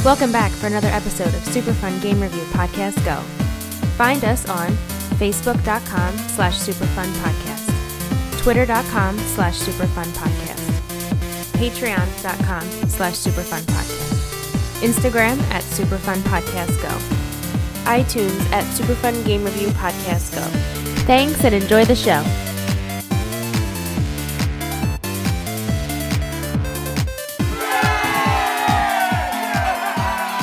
Welcome back for another episode of Super Fun Game Review Podcast Go. Find us on facebook.com/superfunpodcast, twitter.com/superfunpodcast, patreon.com/superfunpodcast, Instagram at superfunpodcastgo, iTunes at Superfun Game Review Podcast Go. Thanks and enjoy the show.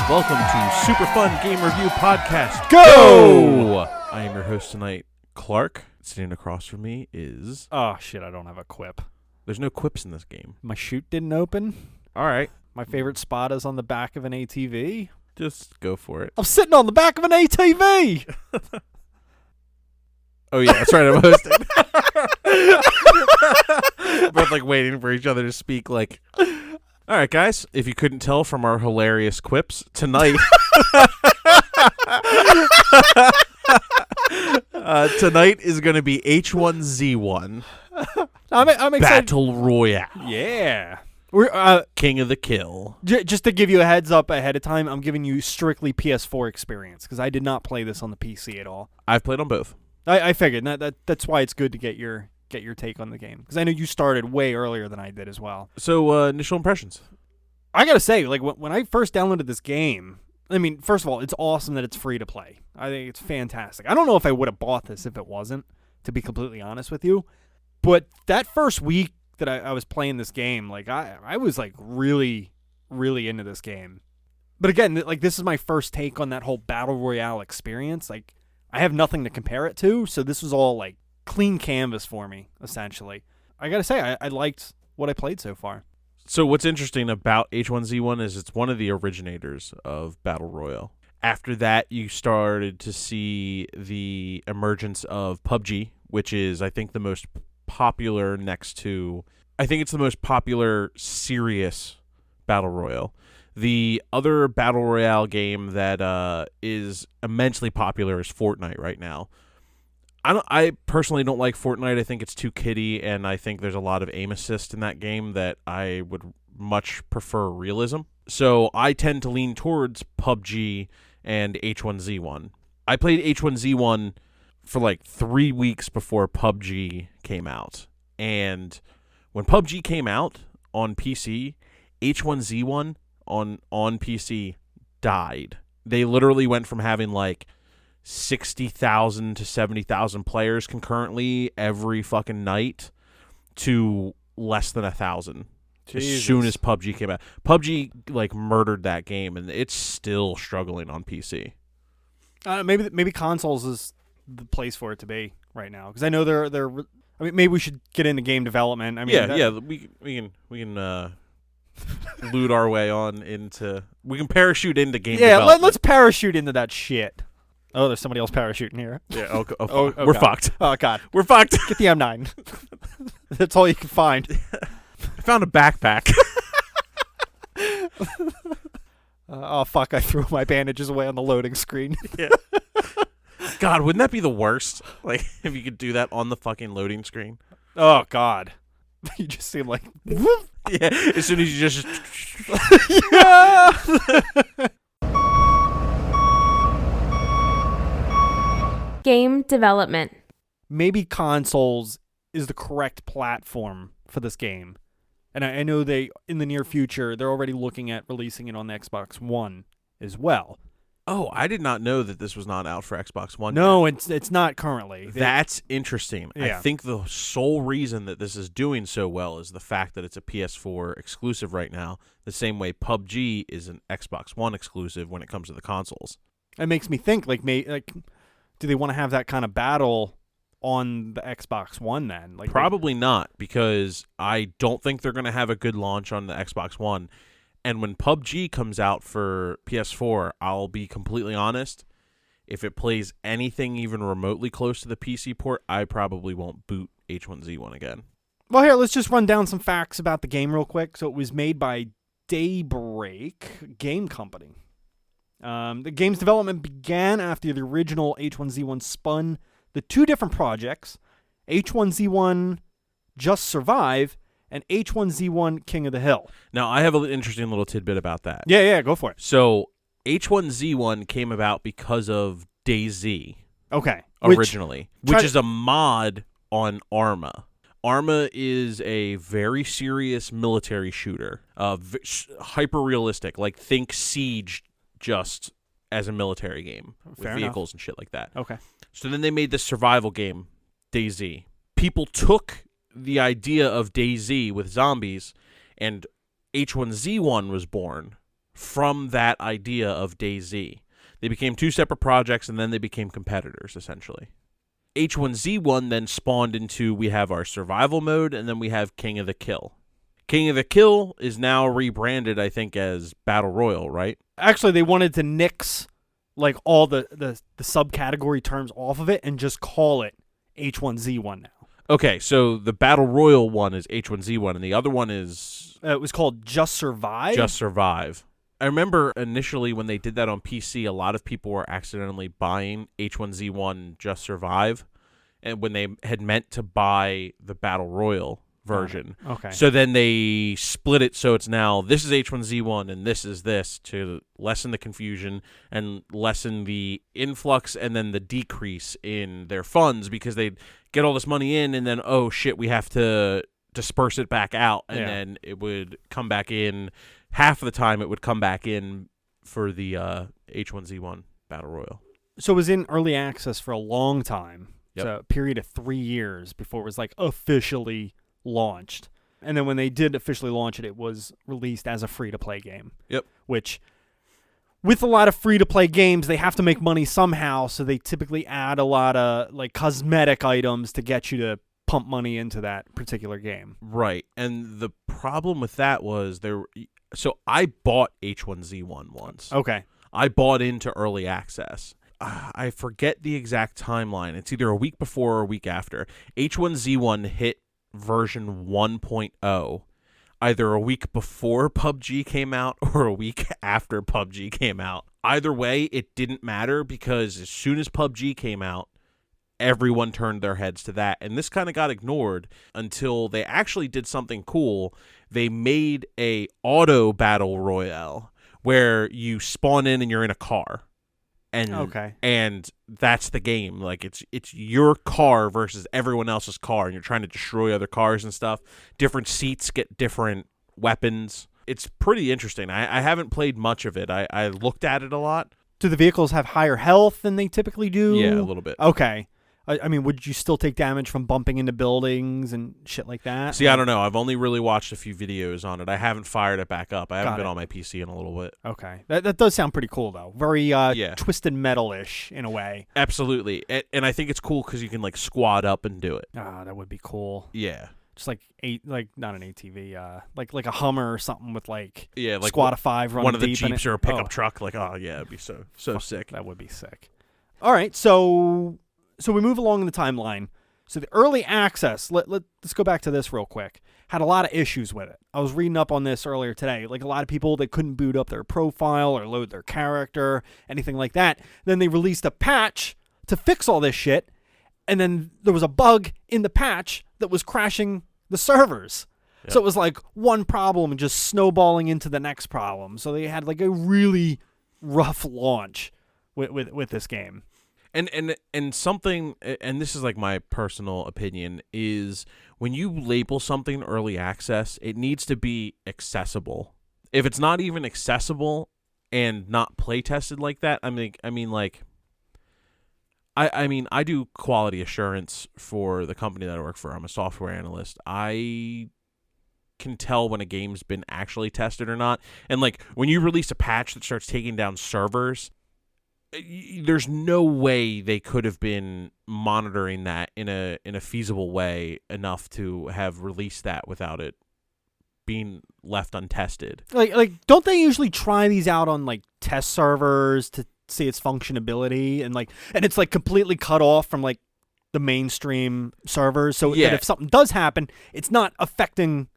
Welcome to Super Fun Game Review Podcast Go! I am your host tonight, Clark. Sitting across from me is... Oh, shit, I don't have a quip. There's no quips in this game. My chute didn't open. All right. My favorite spot is on the back of an ATV. Just go for it. I'm sitting on the back of an ATV! Oh, yeah, that's right, I'm hosting. We're like waiting for each other to speak like... All right, guys, if you couldn't tell from our hilarious quips, tonight... tonight is going to be H1Z1. I'm excited. Battle Royale. Yeah. We're King of the Kill. Just to give you a heads up ahead of time, I'm giving you strictly PS4 experience, because I did not play this on the PC at all. I've played on both. I figured. That's why it's good to get your take on the game, because I know you started way earlier than I did as well. So, initial impressions? I gotta say, like, when I first downloaded this game, I mean, first of all, it's awesome that it's free to play. I think it's fantastic. I don't know if I would have bought this if it wasn't, to be completely honest with you. But that first week that I was playing this game, like, I was, like, really, really into this game. But again, like, this is my first take on that whole Battle Royale experience. Like, I have nothing to compare it to, so this was all, like, clean canvas for me, essentially. I gotta say, I liked what I played so far. So what's interesting about H1Z1 is it's one of the originators of Battle Royale. After that, you started to see the emergence of PUBG, which is, I think, the most popular next to... I think it's the most popular serious Battle Royale. The other Battle Royale game that is immensely popular is Fortnite right now. I personally don't like Fortnite. I think it's too kiddie, and I think there's a lot of aim assist in that game that I would much prefer realism. So I tend to lean towards PUBG and H1Z1. I played H1Z1 for like 3 weeks before PUBG came out. And when PUBG came out on PC, H1Z1 on PC died. They literally went from having like 60,000 to 70,000 players concurrently every fucking night to less than 1,000 as soon as PUBG came out. PUBG like murdered that game, and it's still struggling on PC. Maybe consoles is the place for it to be right now, because I know they're. I mean, maybe we should get into game development. I mean, we can loot our way on into. We can parachute into game development. Let's parachute into that shit. Oh, there's somebody else parachuting here. Yeah, we're fucked. Oh, God. We're fucked. Get the M9. That's all you can find. I found a backpack. Oh, fuck, I threw my bandages away on the loading screen. Yeah. God, wouldn't that be the worst? Like, if you could do that on the fucking loading screen. Oh, God. You just seem like... Yeah, as soon as you just... Yeah! Game development. Maybe consoles is the correct platform for this game. And I know in the near future, they're already looking at releasing it on the Xbox One as well. Oh, I did not know that this was not out for Xbox One. No, it's not currently. That's interesting. Yeah. I think the sole reason that this is doing so well is the fact that it's a PS4 exclusive right now, the same way PUBG is an Xbox One exclusive when it comes to the consoles. It makes me think, do they want to have that kind of battle on the Xbox One then? Probably not, because I don't think they're going to have a good launch on the Xbox One. And when PUBG comes out for PS4, I'll be completely honest, if it plays anything even remotely close to the PC port, I probably won't boot H1Z1 again. Well, here, let's just run down some facts about the game real quick. So it was made by Daybreak Game Company. The game's development began after the original H1Z1 spun the two different projects, H1Z1 Just Survive and H1Z1 King of the Hill. Now, I have an interesting little tidbit about that. Yeah, go for it. So, H1Z1 came about because of DayZ Okay. originally, which is a mod on Arma. Arma is a very serious military shooter, hyper realistic. Like think Siege, just as a military game with Fair vehicles and shit like that. Okay. So then they made this survival game, DayZ. People took the idea of DayZ with zombies, and H1Z1 was born from that idea of DayZ. They became two separate projects, and then they became competitors, essentially. H1Z1 then spawned into, we have our survival mode, and then we have King of the Kill. King of the Kill is now rebranded, I think, as Battle Royale, right? Actually, they wanted to nix like all the subcategory terms off of it and just call it H1Z1 now. Okay, so the Battle Royale one is H1Z1, and the other one is... it was called Just Survive? Just Survive. I remember initially when they did that on PC, a lot of people were accidentally buying H1Z1 Just Survive, and when they had meant to buy the Battle Royale version. Okay. So then they split it so it's now this is H1Z1 and this is this to lessen the confusion and lessen the influx and then the decrease in their funds, because they'd get all this money in and then, oh shit, we have to disperse it back out, and then it would come back in. Half of the time it would come back in for the H1Z1 Battle Royale. So it was in early access for a long time. Yep. So a period of 3 years before it was like officially launched. And then when they did officially launch it, it was released as a free-to-play game. Yep. Which, with a lot of free-to-play games, they have to make money somehow, so they typically add a lot of like cosmetic items to get you to pump money into that particular game. Right. And the problem with that was so I bought H1Z1 once. Okay. I bought into early access. I forget the exact timeline. It's either a week before or a week after. H1Z1 hit version 1.0 either a week before PUBG came out or a week after PUBG came out. Either way, it didn't matter, because as soon as PUBG came out, everyone turned their heads to that. And this kind of got ignored until they actually did something cool. They made a auto battle royale where you spawn in and you're in a car. And that's the game. Like it's your car versus everyone else's car, and you're trying to destroy other cars and stuff. Different seats get different weapons. It's pretty interesting. I haven't played much of it. I looked at it a lot. Do the vehicles have higher health than they typically do? Yeah, a little bit. Okay. I mean, would you still take damage from bumping into buildings and shit like that? See, I don't know. I've only really watched a few videos on it. I haven't fired it back up. I haven't been on my PC in a little bit. Okay. That does sound pretty cool, though. Very Twisted Metal-ish in a way. Absolutely. And I think it's cool because you can, like, squad up and do it. Ah, that would be cool. Yeah. Just like not an ATV, like a Hummer or something with like like squad of 5 running one of the deep in Jeeps it. or a pickup truck. Like, oh yeah, it'd be so sick. That would be sick. All right, so we move along in the timeline. So the early access, let's go back to this real quick. Had a lot of issues with it. I was reading up on this earlier today. Like a lot of people, they couldn't boot up their profile or load their character, anything like that. Then they released a patch to fix all this shit, and then there was a bug in the patch that was crashing the servers. Yep. So it was like one problem just snowballing into the next problem. So they had like a really rough launch with this game. And something, and this is like my personal opinion, is when you label something early access, it needs to be accessible. If it's not even accessible and not play tested like that, I do quality assurance for the company that I work for. I'm a software analyst. I can tell when a game's been actually tested or not. And like when you release a patch that starts taking down servers, there's no way they could have been monitoring that in a feasible way enough to have released that without it being left untested. Like don't they usually try these out on like test servers to see its functionality, and it's like completely cut off from like the mainstream servers, so that if something does happen, it's not affecting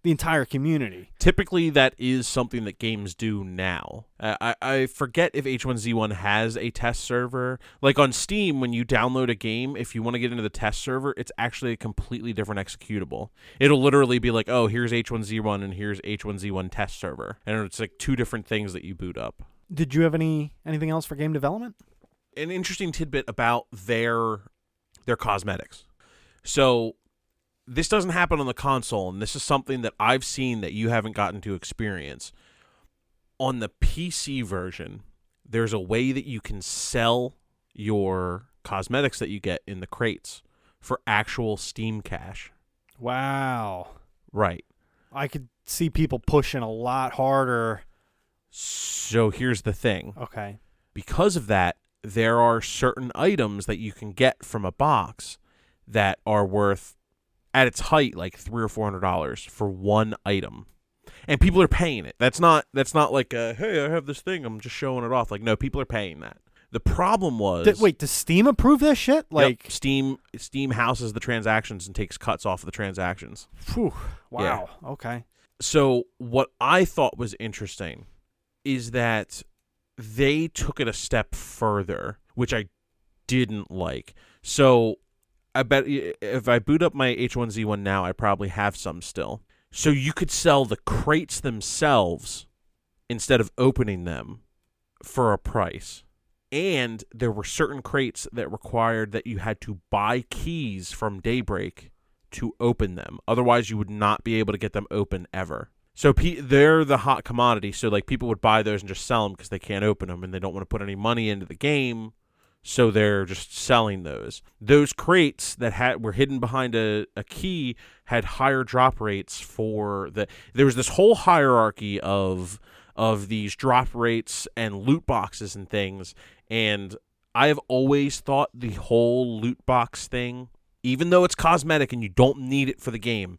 the entire community. Typically, that is something that games do now. I forget if H1Z1 has a test server. Like on Steam, when you download a game, if you want to get into the test server, it's actually a completely different executable. It'll literally be like, oh, here's H1Z1 and here's H1Z1 test server. And it's like two different things that you boot up. Did you have anything else for game development? An interesting tidbit about their cosmetics. So this doesn't happen on the console, and this is something that I've seen that you haven't gotten to experience. On the PC version, there's a way that you can sell your cosmetics that you get in the crates for actual Steam cash. Wow. Right. I could see people pushing a lot harder. So here's the thing. Okay. Because of that, there are certain items that you can get from a box that are worth, at its height, like $300 or $400 for one item, and people are paying it. That's not like hey, I have this thing, I'm just showing it off. Like, no, people are paying that. The problem was, wait, does Steam approve this shit? Like, yep, Steam houses the transactions and takes cuts off of the transactions. Whew, wow. Yeah. Okay. So what I thought was interesting is that they took it a step further, which I didn't like. So I bet if I boot up my H1Z1 now, I probably have some still. So you could sell the crates themselves instead of opening them for a price. And there were certain crates that required that you had to buy keys from Daybreak to open them. Otherwise, you would not be able to get them open ever. So they're the hot commodity. So like people would buy those and just sell them because they can't open them and they don't want to put any money into the game. So they're just selling those. Those crates that were hidden behind a key had higher drop rates for there was this whole hierarchy of these drop rates and loot boxes and things. And I have always thought the whole loot box thing, even though it's cosmetic and you don't need it for the game,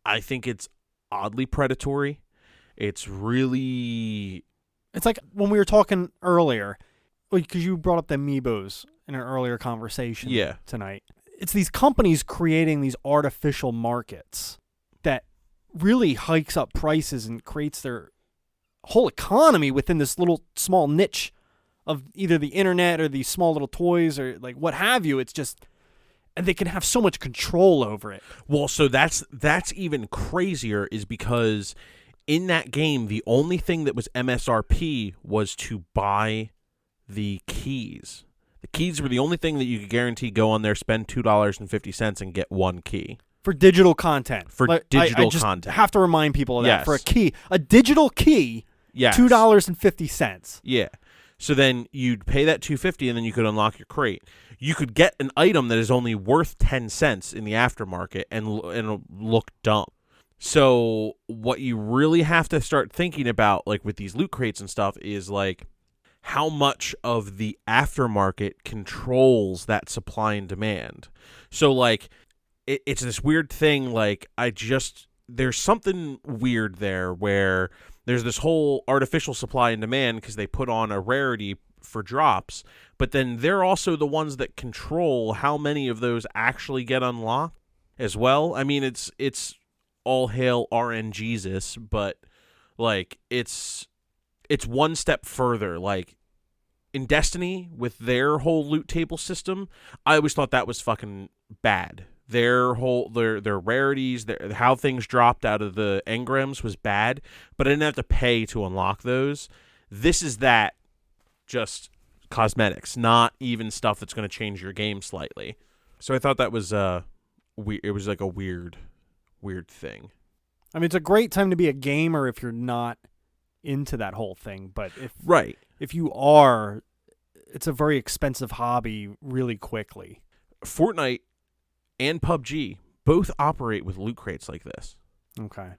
I think it's oddly predatory. It's really... It's like when we were talking earlier, because you brought up the amiibos in an earlier conversation tonight. It's these companies creating these artificial markets that really hikes up prices and creates their whole economy within this little small niche of either the internet or these small little toys or like what have you. It's just, and they can have so much control over it. Well, so that's even crazier is because in that game, the only thing that was MSRP was to buy the keys. The keys were the only thing that you could guarantee go on there, spend $2.50 and get one key. For digital content. Digital I just content. have to remind people of that. Yes. For a key. A digital key, yes. $2.50. Yeah. So then you'd pay that $2.50 and then you could unlock your crate. You could get an item that is only worth 10 cents in the aftermarket and it'll look dumb. So what you really have to start thinking about, like with these loot crates and stuff, is like how much of the aftermarket controls that supply and demand. So like it's this weird thing, like there's something weird there where there's this whole artificial supply and demand because they put on a rarity for drops, but then they're also the ones that control how many of those actually get unlocked as well. I mean, it's all hail RNGesus, but like it's one step further. Like in Destiny with their whole loot table system, I always thought that was fucking bad. Their rarities, how things dropped out of the engrams was bad, but I didn't have to pay to unlock those. This is that, just cosmetics, not even stuff that's going to change your game slightly. So I thought that was it was like a weird thing. I mean, it's a great time to be a gamer if you're not into that whole thing, but if you are, it's a very expensive hobby really quickly. Fortnite and PUBG both operate with loot crates like this. Okay.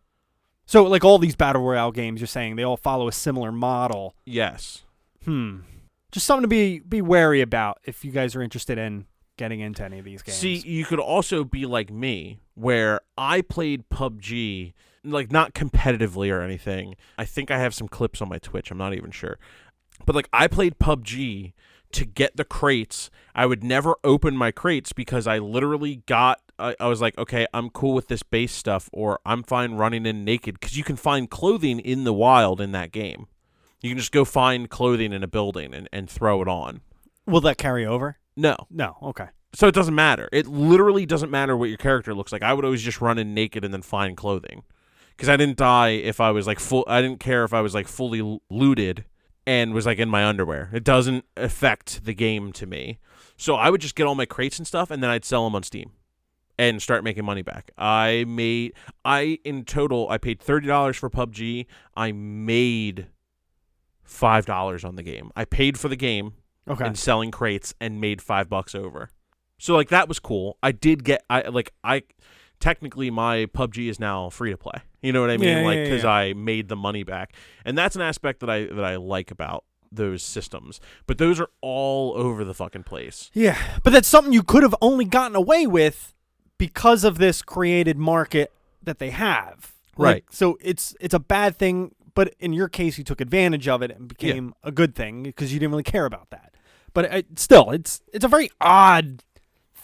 So, like all these Battle Royale games, you're saying they all follow a similar model. Yes. Just something to be wary about if you guys are interested in getting into any of these games. See, you could also be like me, where I played PUBG, like not competitively or anything. I think I have some clips on my Twitch. I'm not even sure. But like I played PUBG to get the crates. I would never open my crates because I literally got I was like, okay, I'm cool with this base stuff, or I'm fine running in naked, because you can find clothing in the wild in that game. You can just go find clothing in a building and throw it on. Will that carry over? No. No. Okay. So it doesn't matter. It literally doesn't matter what your character looks like. I would always just run in naked and then find clothing, because I didn't die if I was like full. I didn't care if I was like fully looted and was like in my underwear. It doesn't affect the game to me. So I would just get all my crates and stuff, and then I'd sell them on Steam and start making money back. In total, I paid $30 for PUBG. I made $5 on the game. I paid for the game and selling crates and made $5 over. So like that was cool. Technically my PUBG is now free to play. You know what I mean? Because I made the money back. And that's an aspect that I like about those systems. But those are all over the fucking place. Yeah. But that's something you could have only gotten away with because of this created market that they have. Right. So it's a bad thing, but in your case you took advantage of it and became a good thing because you didn't really care about that. But still, it's a very odd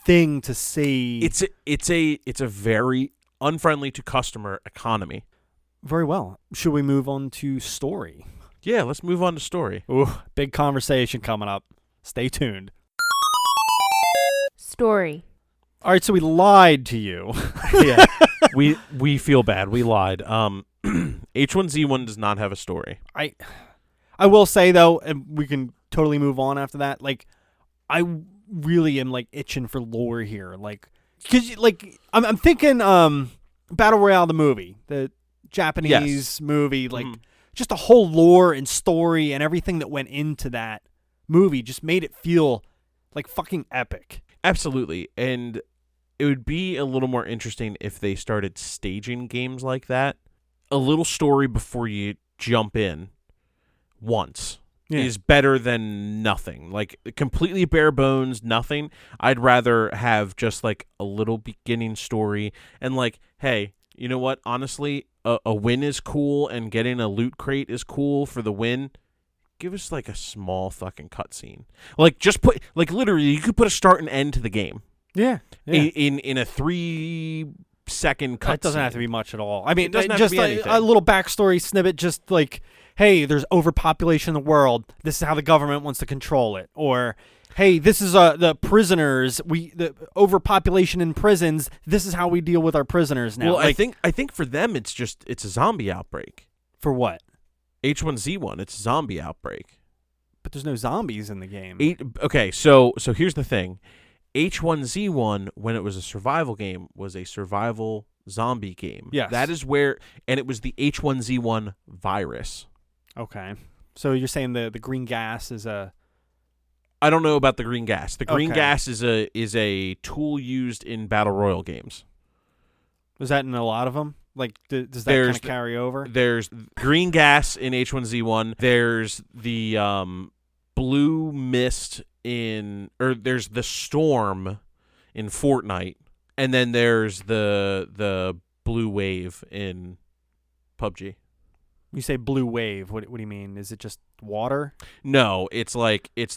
thing to see. It's a very unfriendly to customer economy. Very well. Should we move on to story? Yeah, let's move on to story. Ooh, big conversation coming up. Stay tuned. Story. All right, so we lied to you. Yeah, we feel bad. We lied. H1Z1 does not have a story. I will say though, and we can totally move on after that. Like, I really am like itching for lore here. Like, cause like I'm thinking Battle Royale the movie, the Japanese movie, like just the whole lore and story and everything that went into that movie just made it feel like fucking epic. Absolutely. And it would be a little more interesting if they started staging games like that. A little story before you jump in once is better than nothing. Like, completely bare bones, nothing. I'd rather have just, like, a little beginning story and, like, hey, you know what? Honestly, a win is cool and getting a loot crate is cool for the win. Give us, like, a small fucking cutscene. Like, just put, like, literally, you could put a start and end to the game. Yeah. In a 3-second cutscene. That doesn't have to be much at all. I mean, it doesn't have just to be anything. A little backstory snippet, just like, hey, there's overpopulation in the world. This is how the government wants to control it. Or, hey, this is the prisoners. The overpopulation in prisons. This is how we deal with our prisoners now. Well, like, I think for them it's a zombie outbreak. For what? H1Z1, it's a zombie outbreak. But there's no zombies in the game. Okay, so here's the thing. H1Z1, when it was a survival game, was a survival zombie game. Yes. That is where, and it was the H1Z1 virus. Okay. So you're saying the green gas is a... I don't know about the green gas. The green gas is a tool used in Battle Royale games. Was that in a lot of them? Like, does that kind of carry over? There's green gas in H1Z1. There's the blue mist there's the storm in Fortnite, and then there's the blue wave in PUBG. You say blue wave. What do you mean? Is it just water? No, it's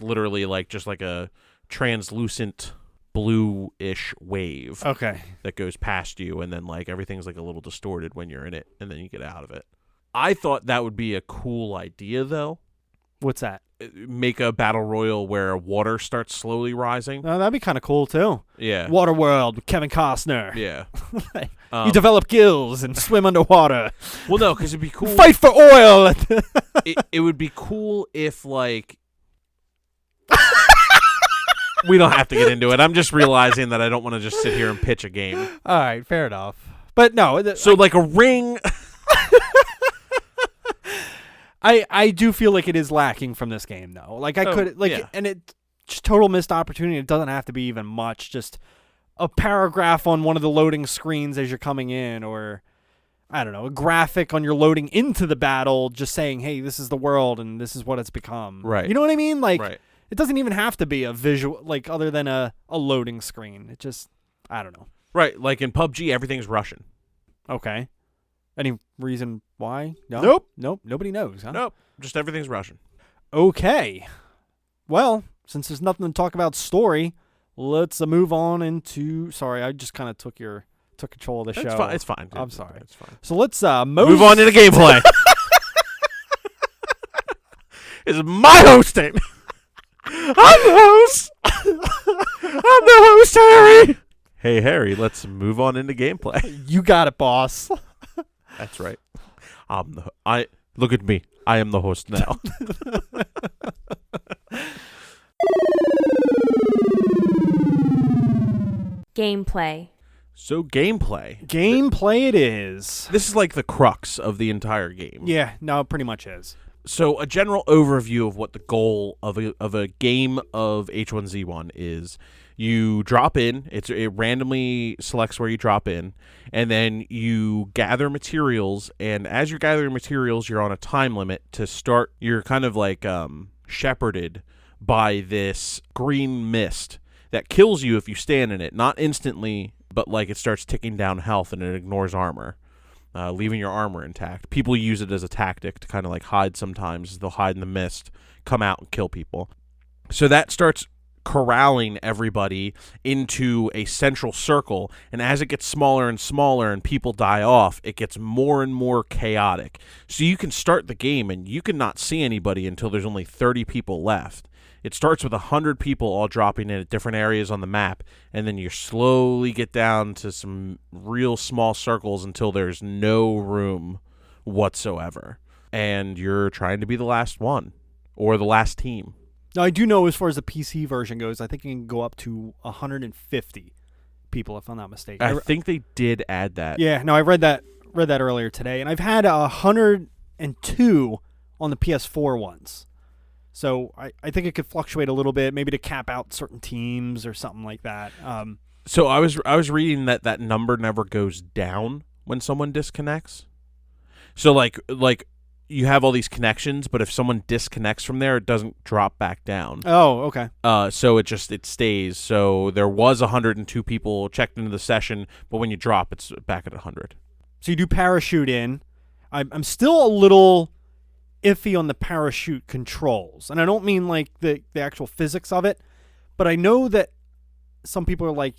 literally like just like a translucent blue-ish wave. Okay. That goes past you, and then like everything's like a little distorted when you're in it, and then you get out of it. I thought that would be a cool idea, though. What's that? Make a battle royal where water starts slowly rising. Oh, that'd be kind of cool too. Yeah. Waterworld with Kevin Costner. Yeah. You develop gills and swim underwater. Well, no, because it'd be cool. Fight for oil. It would be cool if, like... We don't have to get into it. I'm just realizing that I don't want to just sit here and pitch a game. All right, fair enough. But no. So, like a ring... I do feel like it is lacking from this game, though. Like, and it just total missed opportunity. It doesn't have to be even much. Just a paragraph on one of the loading screens as you're coming in, or I don't know, a graphic on your loading into the battle, just saying, "Hey, this is the world, and this is what it's become." Right. You know what I mean? Like, right. It doesn't even have to be a visual, like, other than a loading screen. It just, I don't know. Right. Like in PUBG, everything's Russian. Okay. Any reason why? No? Nope. Nobody knows, huh? Nope. Just everything's Russian. Okay. Well, since there's nothing to talk about story, let's move on into. Sorry, I just kind of took control of the show. It's fine. Dude. I'm sorry. It's fine. So let's move on to the gameplay. It's my hosting. I'm the host. I'm the host, Harry. Hey, Harry, let's move on into gameplay. You got it, boss. That's right. Look at me. I am the host now. Gameplay. So gameplay. Gameplay it is. This is like the crux of the entire game. Yeah, no, it pretty much is. So a general overview of what the goal of a game of H1Z1 is. You drop in, it randomly selects where you drop in, and then you gather materials, and as you're gathering materials, you're on a time limit to start. You're kind of like shepherded by this green mist that kills you if you stand in it. Not instantly, but like it starts ticking down health and it ignores armor, leaving your armor intact. People use it as a tactic to kind of like hide sometimes. They'll hide in the mist, come out and kill people. So that starts corralling everybody into a central circle, and as it gets smaller and smaller and people die off, it gets more and more chaotic. So you can start the game and you can not see anybody until there's only 30 people left. It starts with 100 people all dropping in at different areas on the map, and then you slowly get down to some real small circles until there's no room whatsoever, and you're trying to be the last one or the last team. Now, I do know as far as the PC version goes, I think you can go up to 150 people, if I'm not mistaken. I think they did add that. Yeah, no, I read that earlier today, and I've had 102 on the PS4 ones. So I think it could fluctuate a little bit, maybe to cap out certain teams or something like that. So I was reading that number never goes down when someone disconnects. So like you have all these connections, but if someone disconnects from there, it doesn't drop back down. Oh, okay. So it stays. So there was 102 people checked into the session, but when you drop, it's back at 100. So you do parachute in. I'm still a little iffy on the parachute controls, and I don't mean like the actual physics of it, but I know that some people are like,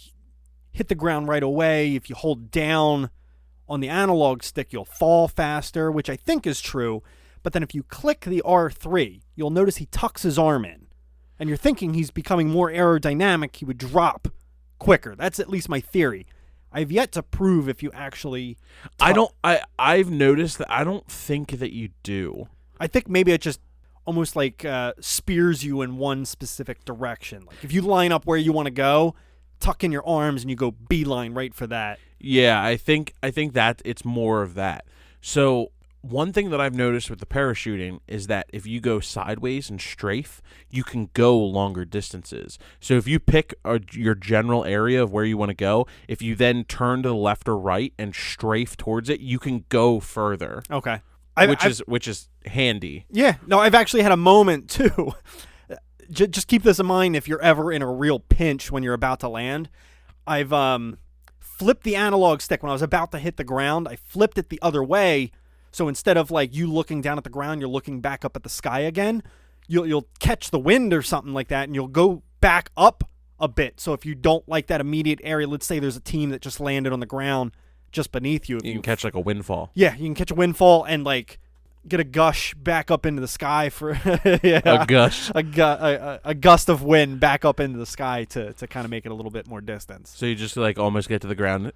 hit the ground right away. If you hold down on the analog stick, you'll fall faster, which I think is true. But then if you click the R3, you'll notice he tucks his arm in, and you're thinking he's becoming more aerodynamic, he would drop quicker. That's at least my theory. I've yet to prove if you actually I've noticed that I don't think that you do. I think maybe it just almost like spears you in one specific direction. Like if you line up where you want to go, tuck in your arms and you go beeline right for that. Yeah, I think that it's more of that. So one thing that I've noticed with the parachuting is that if you go sideways and strafe, you can go longer distances. So if you pick your general area of where you want to go, if you then turn to the left or right and strafe towards it, you can go further. Okay. Which is handy. Yeah. No, I've actually had a moment too. Just keep this in mind if you're ever in a real pinch when you're about to land. I've flipped the analog stick when I was about to hit the ground. I flipped it the other way. So instead of like you looking down at the ground, you're looking back up at the sky again. You'll catch the wind or something like that, and you'll go back up a bit. So if you don't like that immediate area, let's say there's a team that just landed on the ground just beneath you. You can catch like a windfall. Yeah, you can catch a windfall and like get a gush back up into the sky for a gush, a gust of wind back up into the sky to kind of make it a little bit more distance. So you just like almost get to the ground.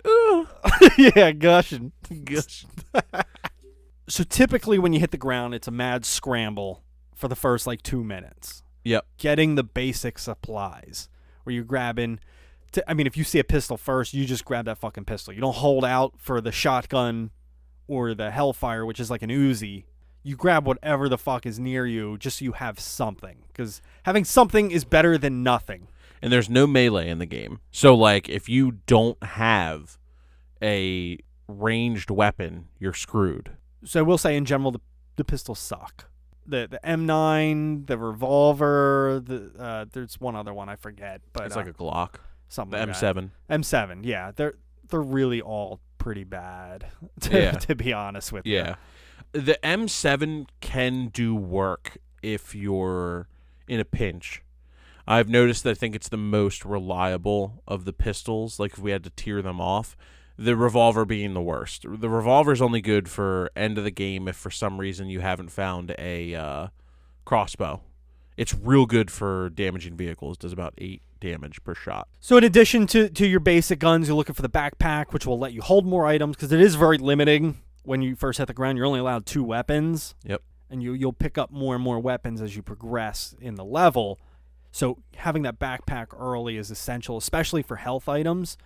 Yeah, gushing. So typically when you hit the ground, it's a mad scramble for the first like 2 minutes. Yep. Getting the basic supplies where you're grabbing. If you see a pistol first, you just grab that fucking pistol. You don't hold out for the shotgun or the Hellfire, which is like an Uzi. You grab whatever the fuck is near you just so you have something. Because having something is better than nothing. And there's no melee in the game. So, like, if you don't have a ranged weapon, you're screwed. So I will say, in general, the pistols suck. The M9, the revolver, there's one other one I forget. But it's like a Glock. Something the like M7. That. M7, yeah. They're really all pretty bad, to be honest with you. Yeah. The M7 can do work if you're in a pinch. I've noticed that I think it's the most reliable of the pistols. Like if we had to tier them off, the revolver being the worst. The revolver is only good for end of the game if for some reason you haven't found a crossbow. It's real good for damaging vehicles. It does about 8 damage per shot. So in addition to your basic guns, you're looking for the backpack, which will let you hold more items, because it is very limiting. When you first hit the ground, you're only allowed 2 weapons. Yep. And you'll pick up more and more weapons as you progress in the level. So having that backpack early is essential, especially for health items.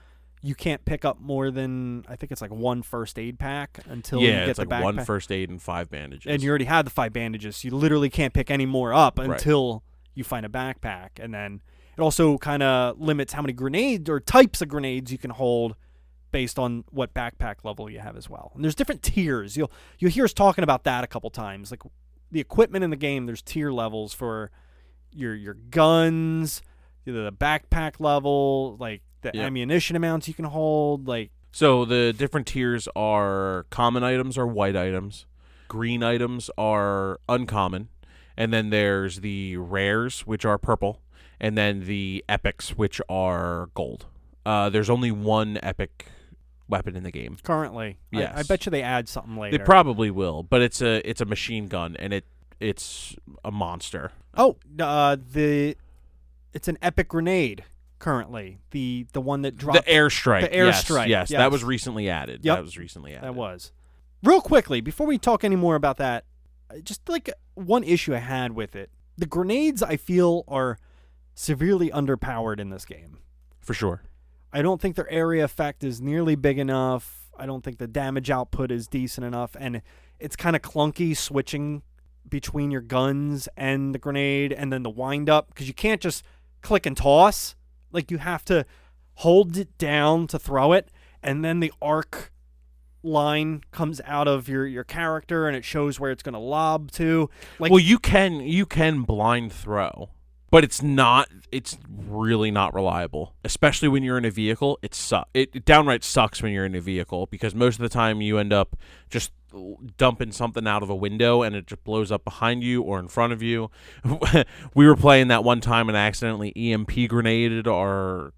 You can't pick up more than, I think it's like 1 first aid pack until you get it's the like backpack. 1 first aid and 5 bandages. And you already had the 5 bandages, so you literally can't pick any more up until you find a backpack. And then it also kind of limits how many grenades or types of grenades you can hold based on what backpack level you have as well. And there's different tiers. You'll hear us talking about that a couple times. Like the equipment in the game, there's tier levels for your guns, the backpack level, like the ammunition amounts you can hold. Like, so the different tiers are common items are white items, green items are uncommon, and then there's the rares, which are purple, and then the epics, which are gold. There's only 1 epic weapon in the game currently. Yes. I bet you they add something later. They probably will, but it's a machine gun, and it's a monster. Oh, it's an epic grenade currently. The one that dropped the airstrike. The airstrike. Yes, that was recently added. Yep. That was recently added. That was. Real quickly, before we talk any more about that, just like one issue I had with it. The grenades, I feel, are severely underpowered in this game. For sure. I don't think their area effect is nearly big enough. I don't think the damage output is decent enough. And it's kind of clunky switching between your guns and the grenade and then the wind-up, because you can't just click and toss. Like, you have to hold it down to throw it, and then the arc line comes out of your character, and it shows where it's going to lob to. Like, well, you can blind throw, but it's really not reliable, especially when you're in a vehicle. It downright sucks when you're in a vehicle, because most of the time you end up just dumping something out of a window and it just blows up behind you or in front of you. We were playing that one time and I accidentally EMP grenaded our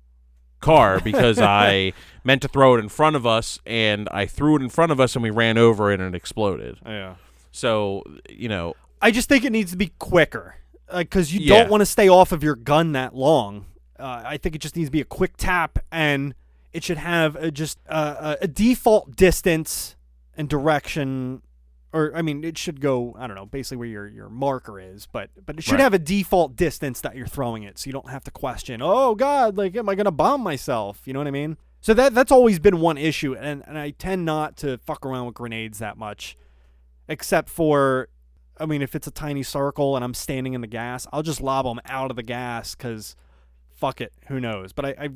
car because I meant to throw it in front of us, and I threw it in front of us and we ran over it and it exploded. Yeah. So, I just think it needs to be quicker, because you don't want to stay off of your gun that long. I think it just needs to be a quick tap, and it should have a default distance and direction, or it should go, I don't know, basically where your marker is, but it should have a default distance that you're throwing it, so you don't have to question, oh God, like, am I gonna bomb myself? You know what I mean? So that's always been one issue, and I tend not to fuck around with grenades that much, except for, if it's a tiny circle and I'm standing in the gas, I'll just lob them out of the gas, because fuck it, who knows? But I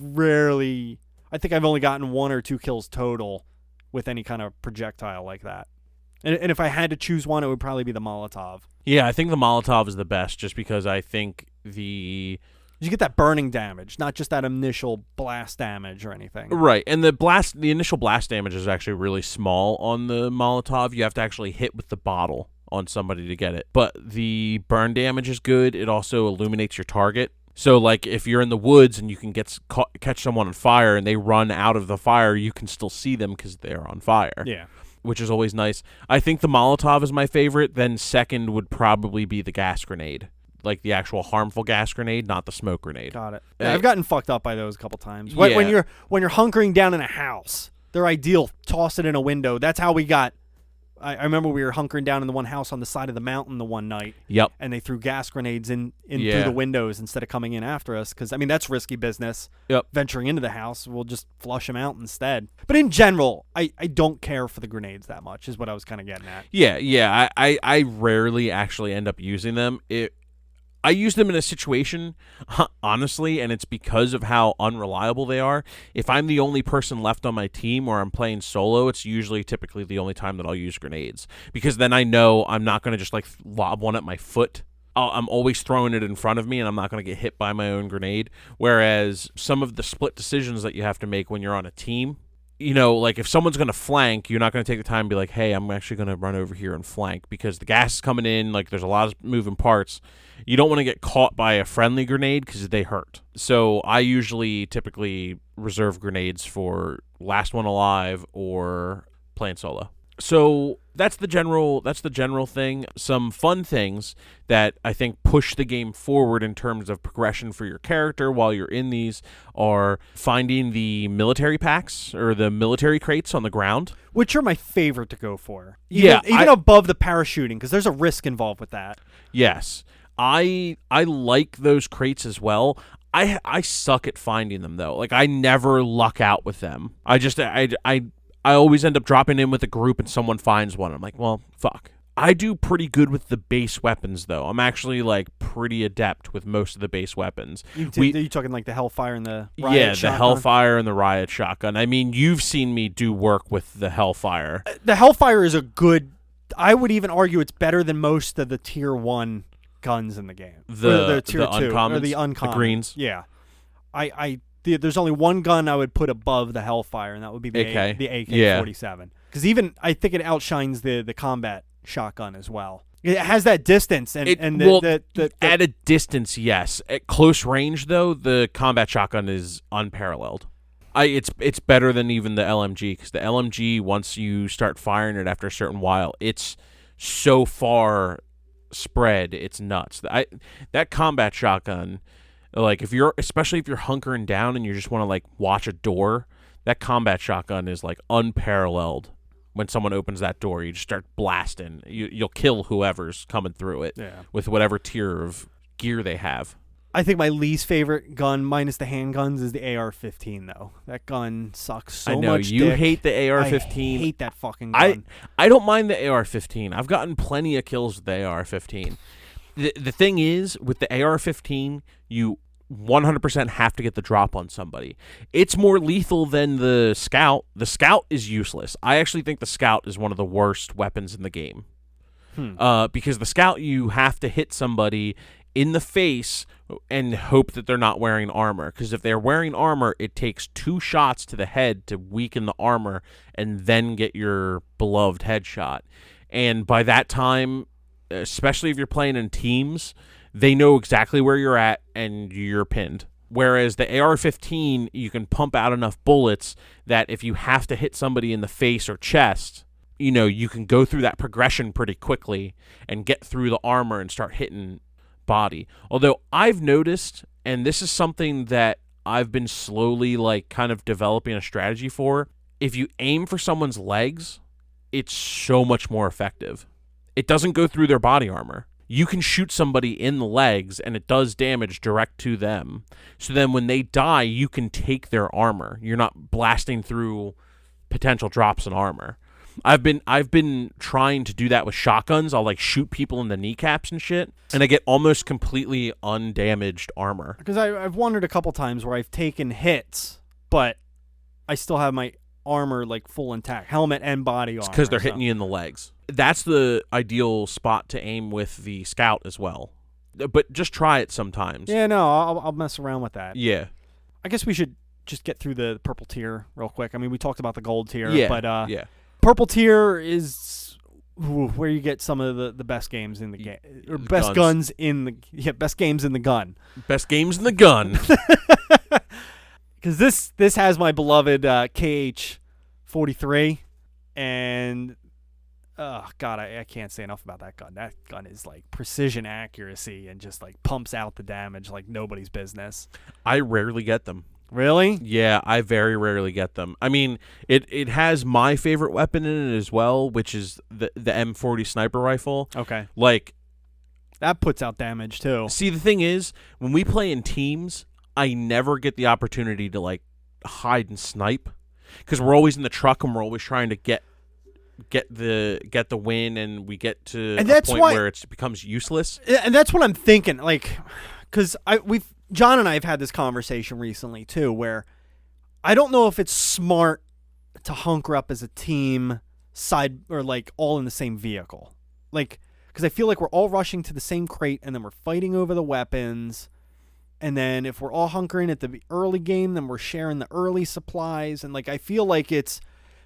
think I've only gotten 1 or 2 kills total with any kind of projectile like that. And if I had to choose one, it would probably be the Molotov. Yeah, I think the Molotov is the best, just because I think you get that burning damage, not just that initial blast damage or anything. Right, and the initial blast damage is actually really small on the Molotov. You have to actually hit with the bottle on somebody to get it. But the burn damage is good. It also illuminates your target. So, like, if you're in the woods and you can catch someone on fire and they run out of the fire, you can still see them because they're on fire. Yeah. Which is always nice. I think the Molotov is my favorite. Then second would probably be the gas grenade. Like the actual harmful gas grenade, not the smoke grenade. Got it. Yeah, I've gotten fucked up by those a couple times. When you're hunkering down in a house, they're ideal. Toss it in a window. That's how we got... I remember we were hunkering down in the one house on the side of the mountain the one night. Yep. And they threw gas grenades in through the windows instead of coming in after us. Because, that's risky business. Yep. Venturing into the house, we'll just flush them out instead. But in general, I don't care for the grenades that much, is what I was kind of getting at. Yeah. I rarely actually end up using them. I use them in a situation, honestly, and it's because of how unreliable they are. If I'm the only person left on my team or I'm playing solo, it's typically the only time that I'll use grenades. Because then I know I'm not going to just, like, lob one at my foot. I'm always throwing it in front of me, and I'm not going to get hit by my own grenade. Whereas some of the split decisions that you have to make when you're on a team, like if someone's going to flank, you're not going to take the time to be like, hey, I'm actually going to run over here and flank because the gas is coming in. Like there's a lot of moving parts. You don't want to get caught by a friendly grenade because they hurt. So I typically reserve grenades for last one alive or playing solo. So that's the general thing. Some fun things that I think push the game forward in terms of progression for your character while you're in these are finding the military packs or the military crates on the ground. Which are my favorite to go for. Even above the parachuting, because there's a risk involved with that. Yes. I like those crates as well. I suck at finding them though. Like I never luck out with them. I always end up dropping in with a group and someone finds one. I'm like, well, fuck. I do pretty good with the base weapons, though. I'm actually, like, pretty adept with most of the base weapons. Are you talking, like, the Hellfire and the Riot Yeah, shotgun? The Hellfire and the Riot shotgun. I mean, you've seen me do work with the Hellfire. The Hellfire is a good... I would even argue it's better than most of the Tier 1 guns in the game. The Tier 2. Uncommons, Or the uncommon. The greens. Yeah. There's only one gun I would put above the Hellfire, and that would be the AK-47. Because even I think it outshines the combat shotgun as well. It has that distance, at a distance, yes. At close range, though, the combat shotgun is unparalleled. It's better than even the LMG because the LMG, once you start firing it after a certain while, it's so far spread, it's nuts. That combat shotgun. Like especially if you're hunkering down and you just want to like watch a door, that combat shotgun is like unparalleled. When someone opens that door, you just start blasting. You'll kill whoever's coming through it with whatever tier of gear they have. I think my least favorite gun, minus the handguns, is the AR-15 though. That gun sucks so much. I know you dick. hate the AR-15. I hate that fucking gun. I don't mind the AR-15. I've gotten plenty of kills with the AR-15. The thing is, with the AR-15, you 100% have to get the drop on somebody. It's more lethal than the Scout. The Scout is useless. I actually think the Scout is one of the worst weapons in the game. Because the Scout, you have to hit somebody in the face and hope that they're not wearing armor. Because if they're wearing armor, it takes 2 shots to the head to weaken the armor and then get your beloved headshot. And by that time, especially if you're playing in teams, they know exactly where you're at and you're pinned. Whereas the AR-15, you can pump out enough bullets that if you have to hit somebody in the face or chest, you can go through that progression pretty quickly and get through the armor and start hitting body. Although I've noticed, and this is something that I've been slowly like kind of developing a strategy for, if you aim for someone's legs, it's so much more effective. It doesn't go through their body armor. You can shoot somebody in the legs and it does damage direct to them. So then when they die, you can take their armor. You're not blasting through potential drops in armor. I've been trying to do that with shotguns. I'll like shoot people in the kneecaps and shit, and I get almost completely undamaged armor. Because I've wondered a couple times where I've taken hits, but I still have my armor like full intact, helmet and body armor. Because they're hitting you in the legs. That's the ideal spot to aim with the Scout as well. But just try it sometimes. Yeah, no, I'll mess around with that. Yeah. I guess we should just get through the purple tier real quick. I mean, we talked about the gold tier, but yeah. Purple tier is where you get some of the best games in the game, or best guns in the best games in the gun. Best games in the gun. Because this has my beloved KH-43, and oh god, I can't say enough about that gun. That gun is like precision accuracy and just like pumps out the damage like nobody's business. I rarely get them. Really? Yeah, I very rarely get them. I mean, it has my favorite weapon in it as well, which is the M40 sniper rifle. Okay. Like, that puts out damage too. See, the thing is, when we play in teams, I never get the opportunity to like hide and snipe because we're always in the truck and we're always trying to get the win, and we get to a point where it becomes useless. And that's what I'm thinking, like, because John and I have had this conversation recently too, where I don't know if it's smart to hunker up as a team side or like all in the same vehicle, like, because I feel like we're all rushing to the same crate and then we're fighting over the weapons, And then if we're all hunkering at the early game, then we're sharing the early supplies. And like I feel like it's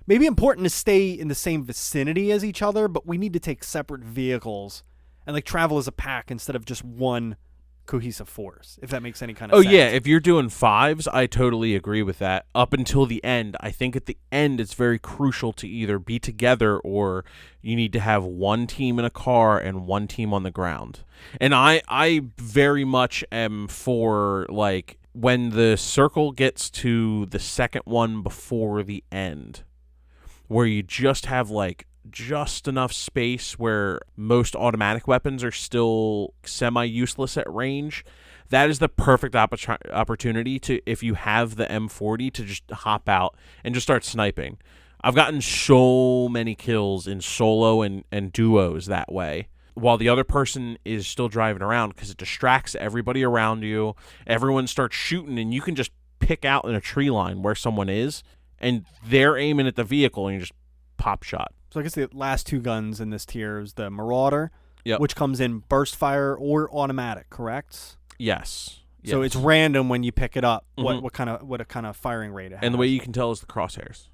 maybe important to stay in the same vicinity as each other, but we need to take separate vehicles and like travel as a pack instead of just one cohesive force, if that makes any kind of sense. Yeah, if you're doing 5s, I totally agree with that. Up until the end, I think at the end it's very crucial to either be together or you need to have one team in a car and one team on the ground. And I very much am for, like, when the circle gets to the second one before the end, where you just have, like, just enough space where most automatic weapons are still semi-useless at range. That is the perfect opportunity to, if you have the M40, to just hop out and just start sniping. I've gotten so many kills in solo and duos that way, while the other person is still driving around, because it distracts everybody around you. Everyone starts shooting, and you can just pick out in a tree line where someone is, and they're aiming at the vehicle, and you just pop shot. So I guess the last 2 guns in this tier is the Marauder, Yep. which comes in burst fire or automatic, correct? Yes. So it's random when you pick it up. Mhm. What kind of firing rate it has. And the way you can tell is the crosshairs.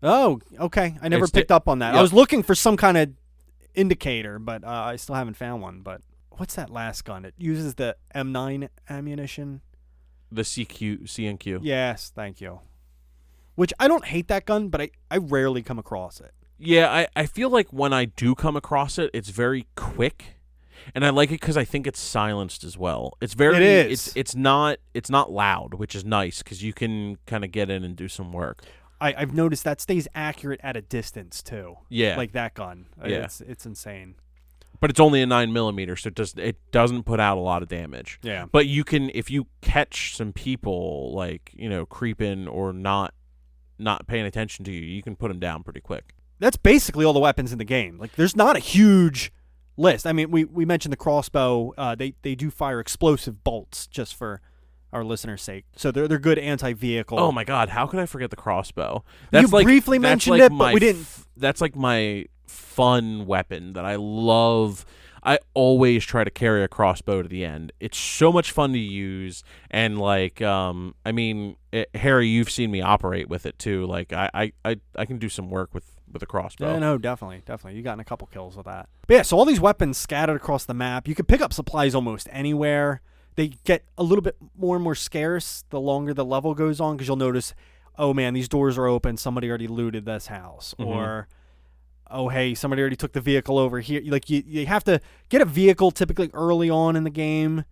Oh, okay. I never It's picked up on that. Yep. I was looking for some kind of indicator, but I still haven't found one. But what's that last gun? It uses the M9 ammunition. The CNQ. Yes, thank you. Which I don't hate that gun, but I rarely come across it. Yeah, I feel like when I do come across it, it's very quick, and I like it because I think it's silenced as well. It's very, It is. It's not loud, which is nice because you can kind of get in and do some work. I've noticed that stays accurate at a distance too. Yeah, Like that gun. Yeah. It's insane. but it's only a 9mm, so it doesn't put out a lot of damage. Yeah. But you can, if you catch some people like, you know, creeping or not paying attention to you, you can put them down pretty quick. That's basically all the weapons in the game. Like, there's not a huge list. I mean, we mentioned the crossbow. They do fire explosive bolts, just for our listeners' sake. So they're good anti-vehicle. Oh my God, how could I forget the crossbow? You briefly mentioned it, but we didn't. That's like my fun weapon that I love. I always try to carry a crossbow to the end. It's so much fun to use, and like, I mean, Harry, you've seen me operate with it too. Like, I can do some work with a crossbow. Yeah, no, definitely. You gotten a couple kills with that. But yeah, so all these weapons scattered across the map. You can pick up supplies almost anywhere. They get a little bit more and more scarce the longer the level goes on, because you'll notice, oh man, these doors are open. Somebody already looted this house, or oh hey, somebody already took the vehicle over here. Like you have to get a vehicle typically early on in the game,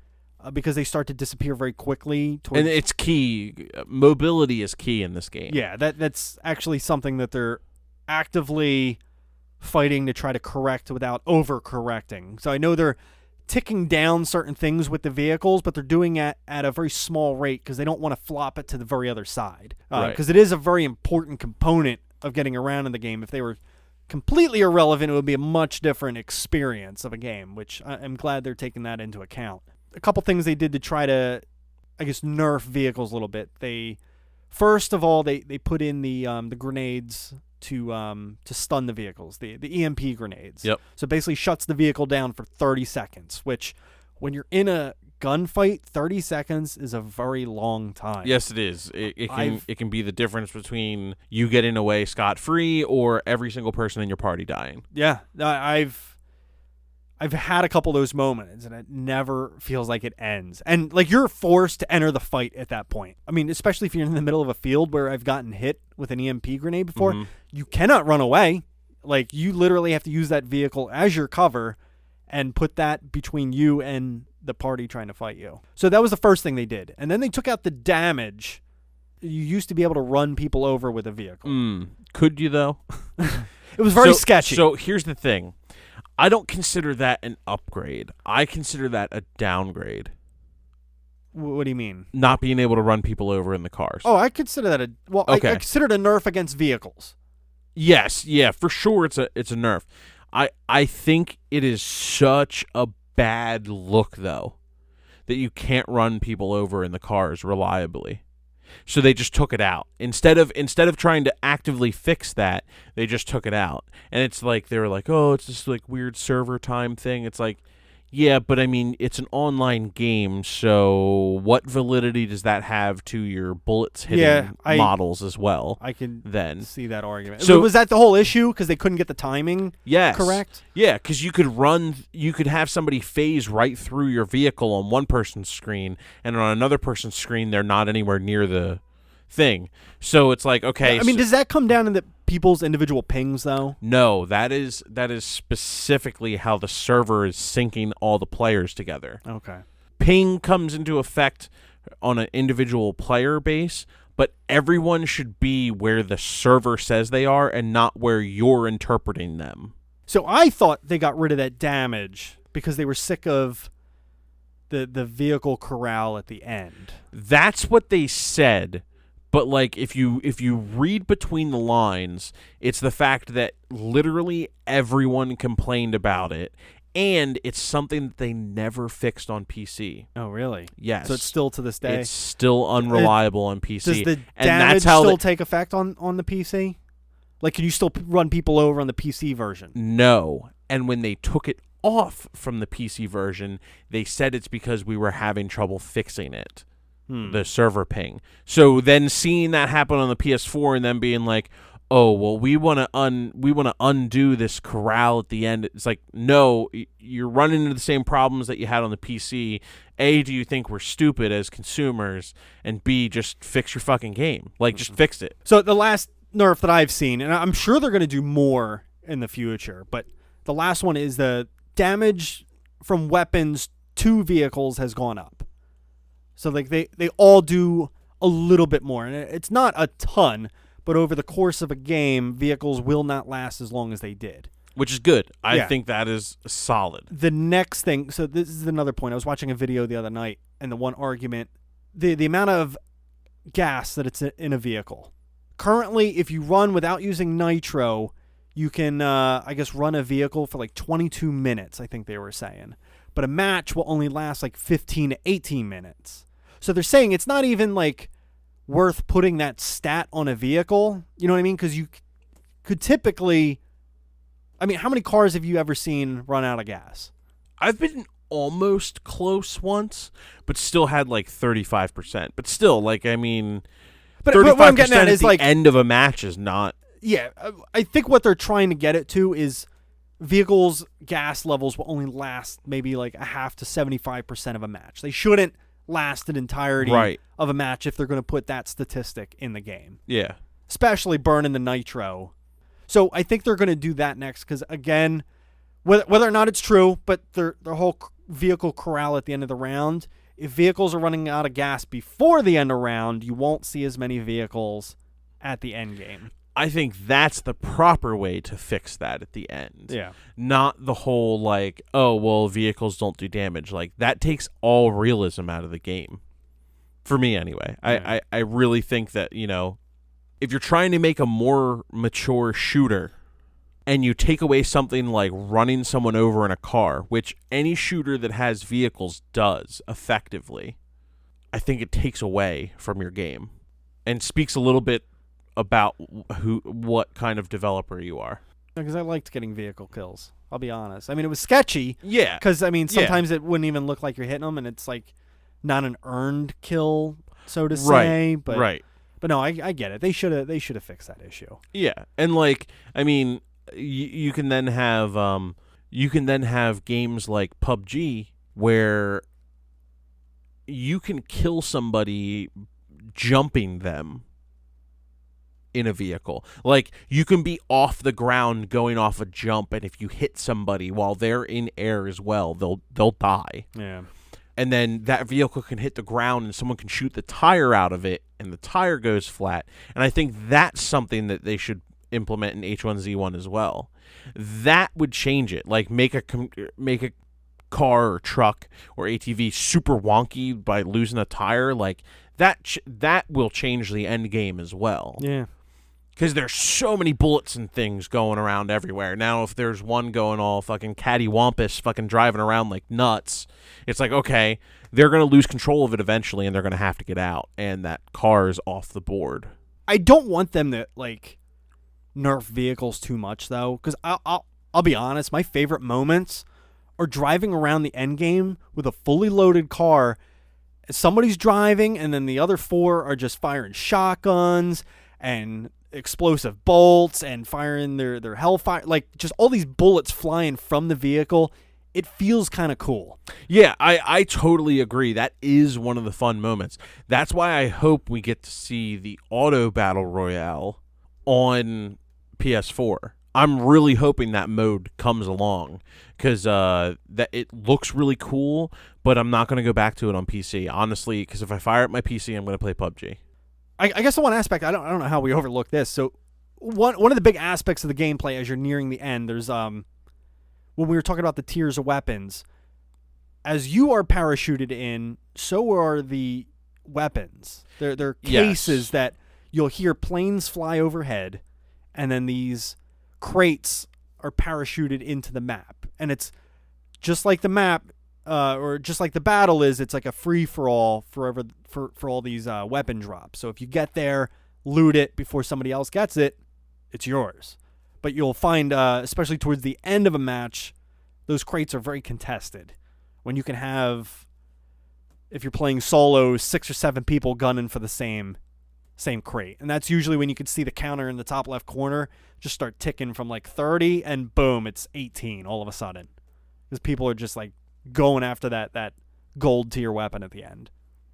because they start to disappear very quickly. And it's key. Mobility is key in this game. Yeah, that's actually something that they're actively fighting to try to correct without overcorrecting. So I know they're ticking down certain things with the vehicles, but they're doing it at a very small rate because they don't want to flop it to the very other side. Because it is a very important component of getting around in the game. If they were completely irrelevant, it would be a much different experience of a game, which I'm glad they're taking that into account. A couple things they did to try to, I guess, nerf vehicles a little bit. First of all, they put in the grenades to stun the vehicles, the EMP grenades. Yep. So it basically shuts the vehicle down for 30 seconds, which when you're in a gunfight, 30 seconds is a very long time. Yes, it is. It can be the difference between you getting away scot-free or every single person in your party dying. Yeah, I've had a couple of those moments, and it never feels like it ends. And like, you're forced to enter the fight at that point. I mean, especially if you're in the middle of a field where I've gotten hit with an EMP grenade before, you cannot run away. Like, you literally have to use that vehicle as your cover and put that between you and the party trying to fight you. So that was the first thing they did. And then they took out the damage. You used to be able to run people over with a vehicle. Could you, though? It was very sketchy. So here's the thing. I don't consider that an upgrade. I consider that a downgrade. What do you mean? Not being able to run people over in the cars. Oh, I consider that I consider it a nerf against vehicles. Yes, yeah, for sure it's a nerf. I think it is such a bad look, though, that you can't run people over in the cars reliably. So they just took it out. Instead of trying to actively fix that, they just took it out. And it's like, they were like, oh, it's this like weird server time thing. It's like, Yeah, but I mean, it's an online game, so what validity does that have to your bullets hitting models as well? I can then see that argument. So was that the whole issue because they couldn't get the timing correct? Yeah, because you could have somebody phase right through your vehicle on one person's screen, and on another person's screen, they're not anywhere near the thing. So it's like, okay. I mean, does that come down to the people's individual pings, though? No, that is specifically how the server is syncing all the players together. Okay. Ping comes into effect on an individual player base, but everyone should be where the server says they are and not where you're interpreting them. So I thought they got rid of that damage because they were sick of the vehicle corral at the end. That's what they said. But like if you read between the lines, it's the fact that literally everyone complained about it, and it's something that they never fixed on PC. Oh, really? Yes. So it's still to this day. It's still unreliable on PC. Does the damage still take effect on the PC? Like, can you still run people over on the PC version? No. And when they took it off from the PC version, they said it's because we were having trouble fixing it. The server ping. So then seeing that happen on the PS4 and then being like, oh, well, we want to undo this corral at the end. It's like, no, you're running into the same problems that you had on the PC. A, do you think we're stupid as consumers? And B, just fix your fucking game. Like, just fix it. So the last nerf that I've seen, and I'm sure they're going to do more in the future, but the last one is the damage from weapons to vehicles has gone up. So like they all do a little bit more. And it's not a ton, but over the course of a game, vehicles will not last as long as they did. Which is good. I think that is solid. The next thing, so this is another point. I was watching a video the other night, and the one argument, the amount of gas that it's in a vehicle. Currently, if you run without using nitro, you can, I guess, run a vehicle for like 22 minutes, I think they were saying. But a match will only last like 15 to 18 minutes. So they're saying it's not even like worth putting that stat on a vehicle. You know what I mean? Because you could typically, I mean, how many cars have you ever seen run out of gas? I've been almost close once, but still had like 35%. But still, like, I mean, but 35% what I'm getting at is the like end of a match is not. Yeah, I think what they're trying to get it to is vehicles' gas levels will only last maybe like a half to 75% of a match. They shouldn't last an entirety of a match if they're going to put that statistic in the game. Yeah. Especially burning the nitro. So I think they're going to do that next because, again, whether or not it's true, but their whole vehicle corral at the end of the round, if vehicles are running out of gas before the end of round, you won't see as many vehicles at the end game. I think that's the proper way to fix that at the end. Yeah. Not the whole like, oh, well, vehicles don't do damage. Like, that takes all realism out of the game. For me, anyway. Yeah. I really think that, you know, if you're trying to make a more mature shooter and you take away something like running someone over in a car, which any shooter that has vehicles does effectively, I think it takes away from your game and speaks a little bit about what kind of developer you are. Because I liked getting vehicle kills. I'll be honest. I mean, it was sketchy. Yeah. Because, I mean, sometimes it wouldn't even look like you're hitting them, and it's like not an earned kill, so to say. But no, I get it. They should have fixed that issue. Yeah. And like, I mean, you can then have games like PUBG where you can kill somebody jumping them in a vehicle. Like, you can be off the ground going off a jump, and if you hit somebody while they're in air as well, they'll die. Yeah. And then that vehicle can hit the ground and someone can shoot the tire out of it and the tire goes flat. And I think that's something that they should implement in H1Z1 as well. That would change it. Like, make a car or truck or ATV super wonky by losing a tire. Like, that will change the end game as well. Yeah. Because there's so many bullets and things going around everywhere. Now, if there's one going all fucking cattywampus, fucking driving around like nuts, it's like, okay, they're going to lose control of it eventually, and they're going to have to get out, and that car is off the board. I don't want them to, like, nerf vehicles too much, though, because I'll be honest, my favorite moments are driving around the end game with a fully loaded car. Somebody's driving, and then the other 4 are just firing shotguns and explosive bolts and firing their hellfire, like just all these bullets flying from the vehicle. It feels kind of cool. Yeah, I totally agree. That is one of the fun moments. That's why I hope we get to see the auto battle royale on PS4. I'm really hoping that mode comes along because that it looks really cool, but I'm not going to go back to it on PC, honestly, because if I fire up my PC, I'm going to play PUBG. I guess the one aspect, I don't know how we overlook this. So one of the big aspects of the gameplay as you're nearing the end, there's when we were talking about the tiers of weapons, as you are parachuted in, so are the weapons. They're cases that you'll hear planes fly overhead, and then these crates are parachuted into the map. And it's just like the map, or just like the battle is, it's like a free-for-all for all these weapon drops. So if you get there, loot it before somebody else gets it, it's yours. But you'll find, especially towards the end of a match, those crates are very contested. When you can have, if you're playing solo, 6 or 7 people gunning for the same crate. And that's usually when you can see the counter in the top left corner just start ticking from like 30, and boom, it's 18 all of a sudden. Because people are just like going after that gold tier weapon at the end.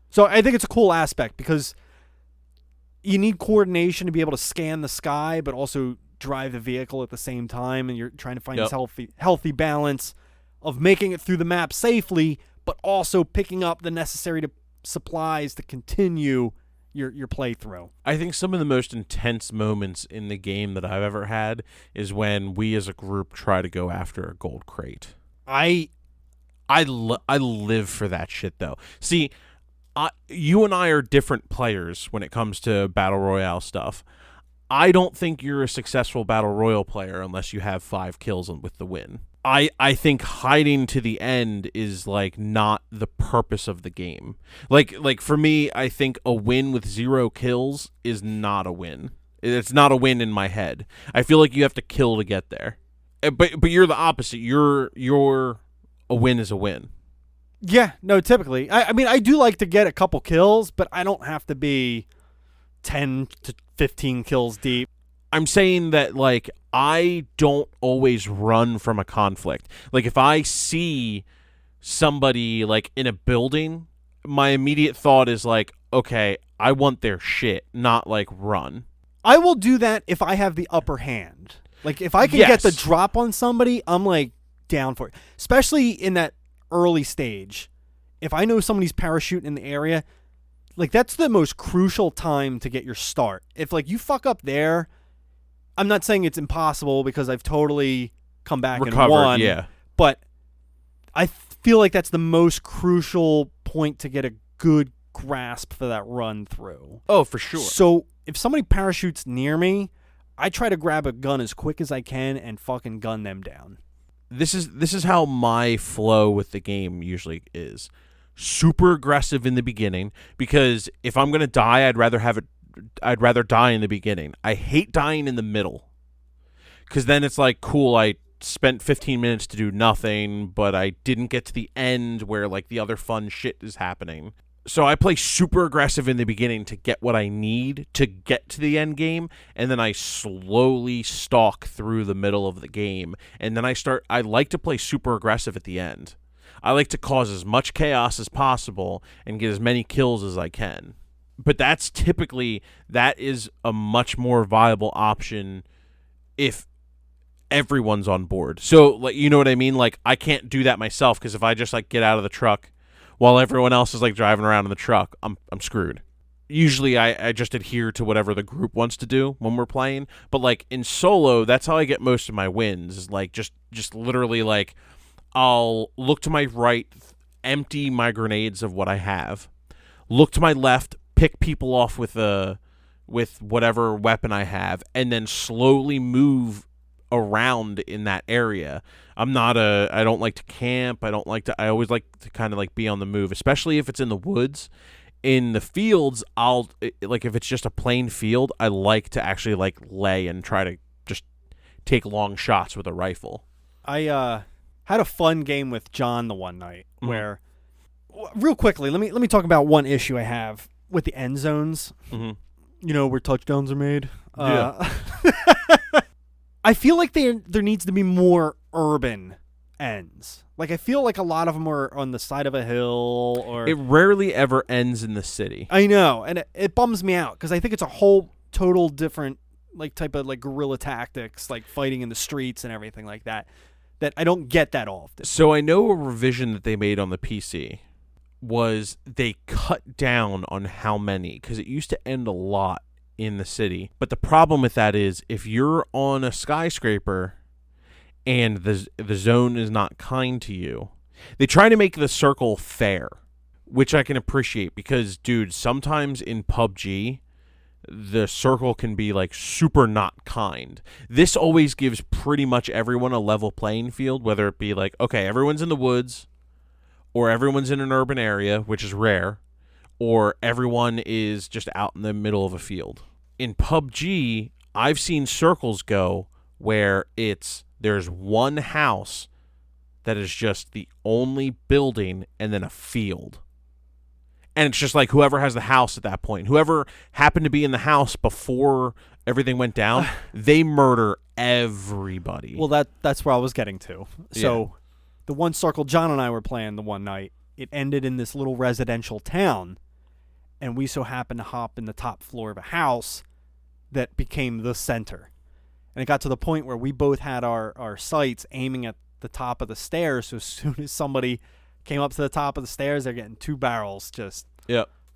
So I think it's a cool aspect because you need coordination to be able to scan the sky, but also drive the vehicle at the same time, and you're trying to find this healthy balance of making it through the map safely, but also picking up the necessary supplies to continue your playthrough. I think some of the most intense moments in the game that I've ever had is when we as a group try to go after a gold crate. I live for that shit, though. See, you and I are different players when it comes to Battle Royale stuff. I don't think you're a successful Battle Royale player unless you have 5 kills with the win. I think hiding to the end is like not the purpose of the game. Like for me, I think a win with 0 kills is not a win. It's not a win in my head. I feel like you have to kill to get there. But you're the opposite. You're a win is a win. Yeah, no, typically. I mean, I do like to get a couple kills, but I don't have to be 10 to 15 kills deep. I'm saying that, like, I don't always run from a conflict. Like, if I see somebody, like, in a building, my immediate thought is, like, okay, I want their shit, not, like, run. I will do that if I have the upper hand. Like, if I can get the drop on somebody, I'm, like, down for it. Especially in that early stage. If I know somebody's parachuting in the area, like, that's the most crucial time to get your start. If, like, you fuck up there, I'm not saying it's impossible because I've totally come back and won. Yeah. But I feel like that's the most crucial point to get a good grasp for that run through. Oh, for sure. So if somebody parachutes near me, I try to grab a gun as quick as I can and fucking gun them down. This is how my flow with the game usually is. Super aggressive in the beginning, because if I'm gonna die, I'd rather die in the beginning. I hate dying in the middle, because then it's like, cool, I spent 15 minutes to do nothing, but I didn't get to the end where, like, the other fun shit is happening. So I play super aggressive in the beginning to get what I need to get to the end game, and then I slowly stalk through the middle of the game, and then I like to play super aggressive at the end. I like to cause as much chaos as possible and get as many kills as I can. But that is a much more viable option if everyone's on board. So, like, you know what I mean? Like, I can't do that myself, because if I just, like, get out of the truck while everyone else is, like, driving around in the truck, I'm screwed. Usually I just adhere to whatever the group wants to do when we're playing. But, like, in solo, that's how I get most of my wins, is, like, just literally, like, I'll look to my right, empty my grenades of what I have, look to my left, pick people off with whatever weapon I have, and then slowly move around in that area. I don't like to camp. I always like to kind of, like, be on the move, especially if it's in the woods. In the fields, if it's just a plain field, I like to actually, like, lay and try to just take long shots with a rifle. had a fun game with John the one night where, real quickly, let me talk about one issue I have with the end zones. You know, where touchdowns are made. Yeah. I feel like there needs to be more urban ends. Like, I feel like a lot of them are on the side of a hill, or It rarely ever ends in the city. I know, and it bums me out because I think it's a whole total different like type of like guerrilla tactics, like fighting in the streets and everything like that. That I don't get that often. So I know a revision that they made on the PC was they cut down on how many, because it used to end a lot in the city. But the problem with that is if you're on a skyscraper and the zone is not kind to you, they try to make the circle fair, which I can appreciate because, dude, sometimes in PUBG, the circle can be like super not kind. This always gives pretty much everyone a level playing field, whether it be like, okay, everyone's in the woods, or everyone's in an urban area, which is rare, or everyone is just out in the middle of a field. In PUBG, I've seen circles go where there's one house that is just the only building and then a field. And it's just like whoever has the house at that point, whoever happened to be in the house before everything went down, they murder everybody. Well, that's where I was getting to. So the one circle John and I were playing the one night, it ended in this little residential town, and we so happened to hop in the top floor of a house that became the center. And it got to the point where we both had our sights aiming at the top of the stairs, so as soon as somebody came up to the top of the stairs, they're getting two barrels just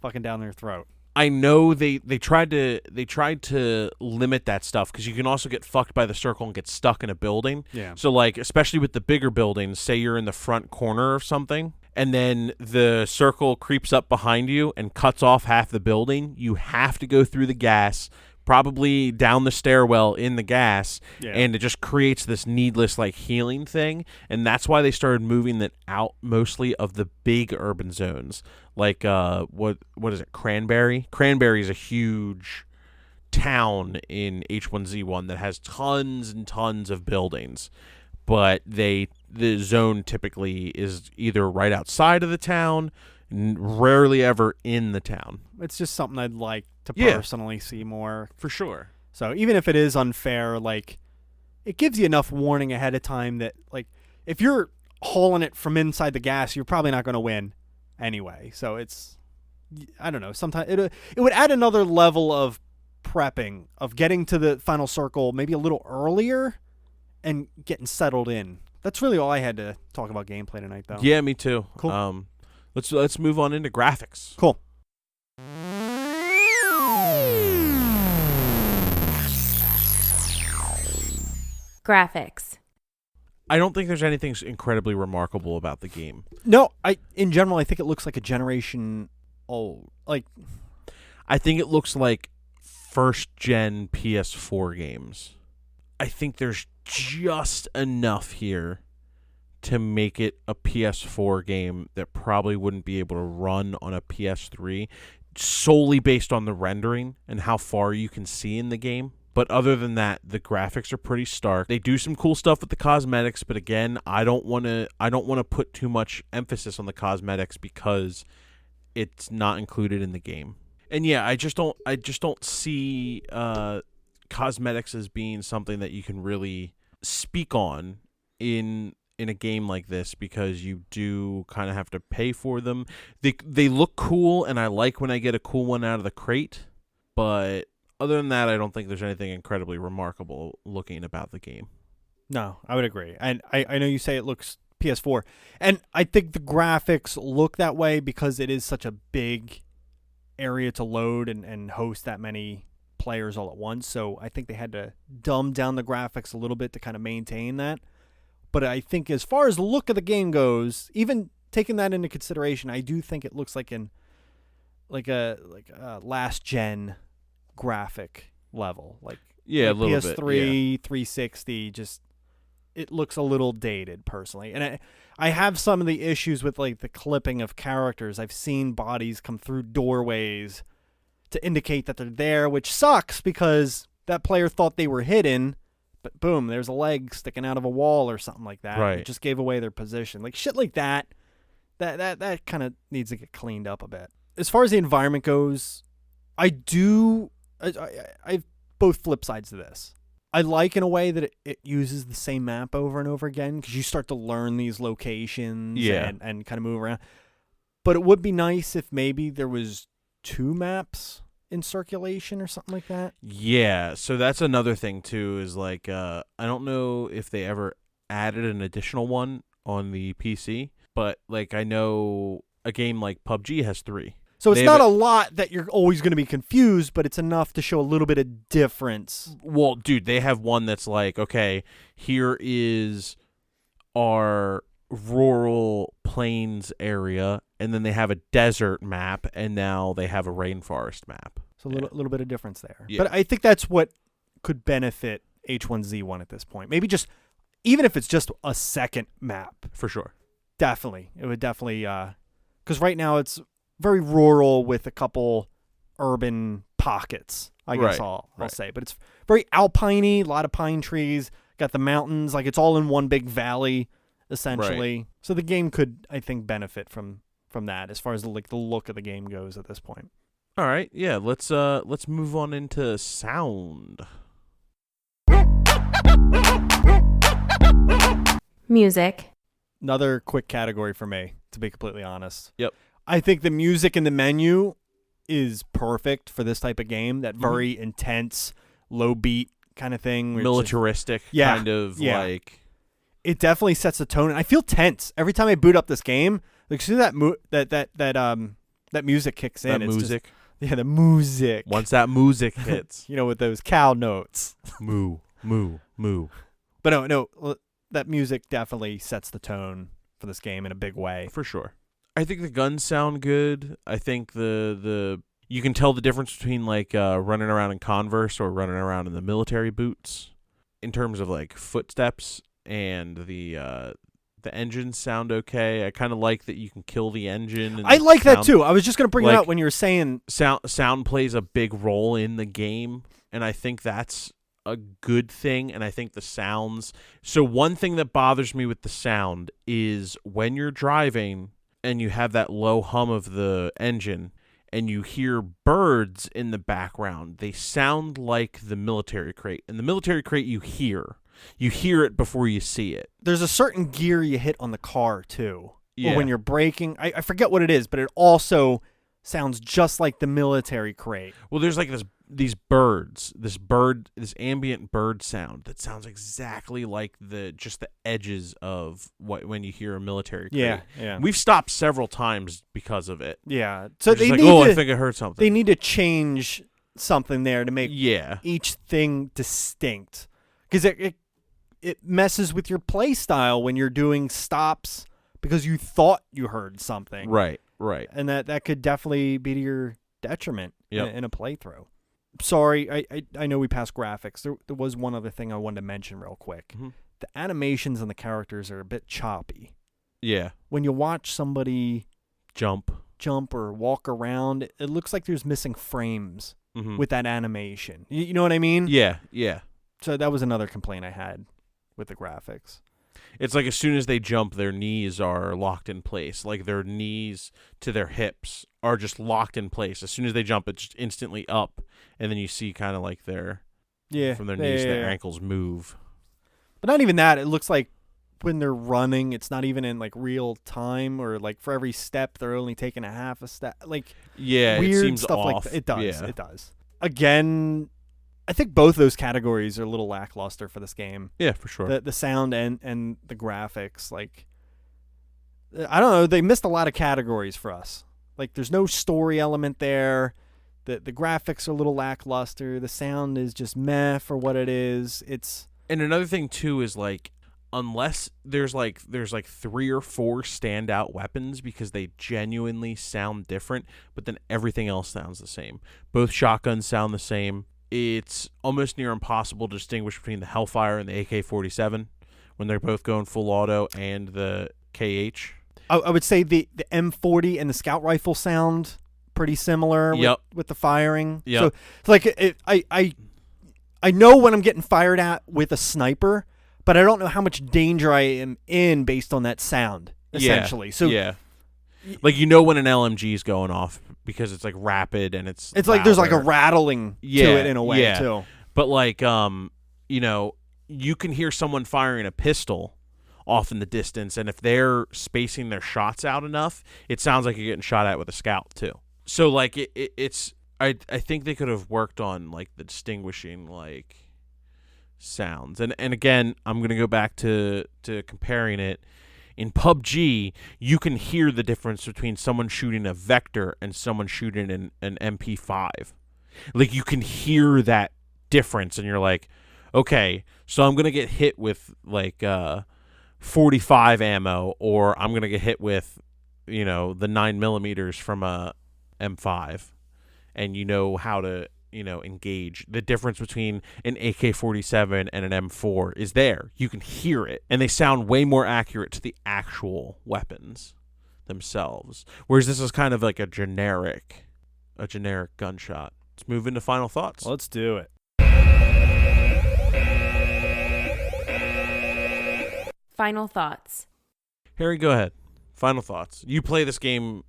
fucking down their throat. I know they tried to limit that stuff because you can also get fucked by the circle and get stuck in a building. Yeah. So like, especially with the bigger buildings, say you're in the front corner of something, and then the circle creeps up behind you and cuts off half the building. You have to go through the gas, probably down the stairwell in the gas, and it just creates this needless like healing thing. And that's why they started moving that out mostly of the big urban zones. Like what is it? Cranberry? Cranberry is a huge town in H1Z1 that has tons and tons of buildings. But the zone typically is either right outside of the town, rarely ever in the town. It's just something I'd like to personally see more. For sure. So even if it is unfair, like, it gives you enough warning ahead of time that, like, if you're hauling it from inside the gas, you're probably not going to win anyway. So it's, I don't know, sometimes it would add another level of prepping, of getting to the final circle maybe a little earlier and getting settled in. That's really all I had to talk about gameplay tonight, though. Yeah, me too. Cool. Let's move on into graphics. Cool. Graphics. I don't think there's anything incredibly remarkable about the game. No, in general, I think it looks like a generation old. Like, I think it looks like first-gen PS4 games. I think there's just enough here to make it a PS4 game that probably wouldn't be able to run on a PS3 solely based on the rendering and how far you can see in the game. But other than that, the graphics are pretty stark. They do some cool stuff with the cosmetics, but again, I don't want to put too much emphasis on the cosmetics because it's not included in the game. And yeah, I just don't see cosmetics as being something that you can really speak on in a game like this because you do kind of have to pay for them. They look cool, and I like when I get a cool one out of the crate, but other than that, I don't think there's anything incredibly remarkable looking about the game. No, I would agree. And I know you say it looks PS4, and I think the graphics look that way because it is such a big area to load and host that many players all at once. So I think they had to dumb down the graphics a little bit to kind of maintain that. But I think as far as the look of the game goes, even taking that into consideration, I do think it looks like a last gen graphic level. Like, yeah, a little PS3, bit, 360, just it looks a little dated personally. And I have some of the issues with like the clipping of characters. I've seen bodies come through doorways to indicate that they're there, which sucks because that player thought they were hidden, but boom, there's a leg sticking out of a wall or something like that. Right. It just gave away their position. Like shit like that. That kind of needs to get cleaned up a bit. As far as the environment goes, I have both flip sides to this. I like in a way that it uses the same map over and over again because you start to learn these locations and kind of move around. But it would be nice if maybe there was 2 maps in circulation or something like that. Yeah, so that's another thing too is like I don't know if they ever added an additional one on the PC, but like I know a game like PUBG has 3. So it's not a lot that you're always going to be confused, but it's enough to show a little bit of difference. Well, dude, they have one that's like, okay, here is our rural plains area, and then they have a desert map, and now they have a rainforest map. So a little bit of difference there. Yeah. But I think that's what could benefit H1Z1 at this point. Maybe just, even if it's just a second map. For sure. Definitely. It would definitely, because right now it's very rural with a couple urban pockets, I guess I'll say. But it's very alpine-y, a lot of pine trees, got the mountains, like it's all in one big valley, essentially. Right. So the game could, I think, benefit from that as far as the look of the game goes at this point. All right, yeah, let's move on into sound. Music. Another quick category for me, to be completely honest. Yep. I think the music in the menu is perfect for this type of game. That very intense, low beat kind of thing. Militaristic kind of like. It definitely sets the tone. And I feel tense every time I boot up this game. Like, see that music kicks in. That music. The music. Once that music hits. With those cow notes. Moo, moo, moo. But no, that music definitely sets the tone for this game in a big way. For sure. I think the guns sound good. I think the you can tell the difference between like running around in Converse or running around in the military boots in terms of like footsteps, and the engines sound okay. I kind of like that you can kill the engine. And I like that too. I was just going to bring it up when you were saying sound plays a big role in the game, and I think that's a good thing. And I think the sounds. So one thing that bothers me with the sound is when you're driving and you have that low hum of the engine and you hear birds in the background, they sound like the military crate. And the military crate you hear it before you see it. There's a certain gear you hit on the car too. Yeah. Or when you're braking. I forget what it is, but it also sounds just like the military crate. Well, there's like these birds, this ambient bird sound that sounds exactly like the edges of when you hear a military crate. Yeah. We've stopped several times because of it. Yeah. So they need I think I heard something. They need to change something there to make each thing distinct. Because it messes with your play style when you're doing stops because you thought you heard something. Right. And that could definitely be to your detriment in a playthrough. Sorry, I know we passed graphics. There was one other thing I wanted to mention real quick. Mm-hmm. The animations on the characters are a bit choppy. Yeah. When you watch somebody jump or walk around, it looks like there's missing frames with that animation. You know what I mean? Yeah. So that was another complaint I had with the graphics. It's like as soon as they jump, their knees are locked in place. Like their knees to their hips are just locked in place. As soon as they jump, it's just instantly up. And then you see kind of like from their knees to their ankles move. But not even that. It looks like when they're running, it's not even in like real time, or like for every step, they're only taking a half a step. Like weird it seems stuff off. like that. It does. Yeah. It does. Again, I think both those categories are a little lackluster for this game. Yeah, for sure. The sound and the graphics. Like, I don't know. They missed a lot of categories for us. Like, there's no story element there. The graphics are a little lackluster. The sound is just meh for what it is. And another thing too is like, unless there's like 3 or 4 standout weapons because they genuinely sound different, but then everything else sounds the same. Both shotguns sound the same. It's almost near impossible to distinguish between the Hellfire and the AK-47 when they're both going full auto, and the KH. I would say the M40 and the Scout Rifle sound pretty similar with the firing. Yep. So it's like I know when I'm getting fired at with a sniper, but I don't know how much danger I am in based on that sound, essentially. Yeah. So yeah. Like, you know when an LMG is going off because it's like rapid and it's like there's like a rattling to it in a way too. But like you know, you can hear someone firing a pistol off in the distance, and if they're spacing their shots out enough, it sounds like you're getting shot at with a scout too. So like it's I think they could have worked on like the distinguishing like sounds. And again, I'm going to go back to comparing it. In PUBG, you can hear the difference between someone shooting a Vector and someone shooting an MP5. Like, you can hear that difference, and you're like, okay, so I'm going to get hit with, like, 45 ammo, or I'm going to get hit with, you know, the 9mm from a M5. And you know how to, you know, engage. The difference between an AK-47 and an M4 is there. You can hear it, and they sound way more accurate to the actual weapons themselves. Whereas this is kind of like a generic gunshot. Let's move into final thoughts. Let's do it. Final thoughts. Harry, go ahead. Final thoughts. You play this game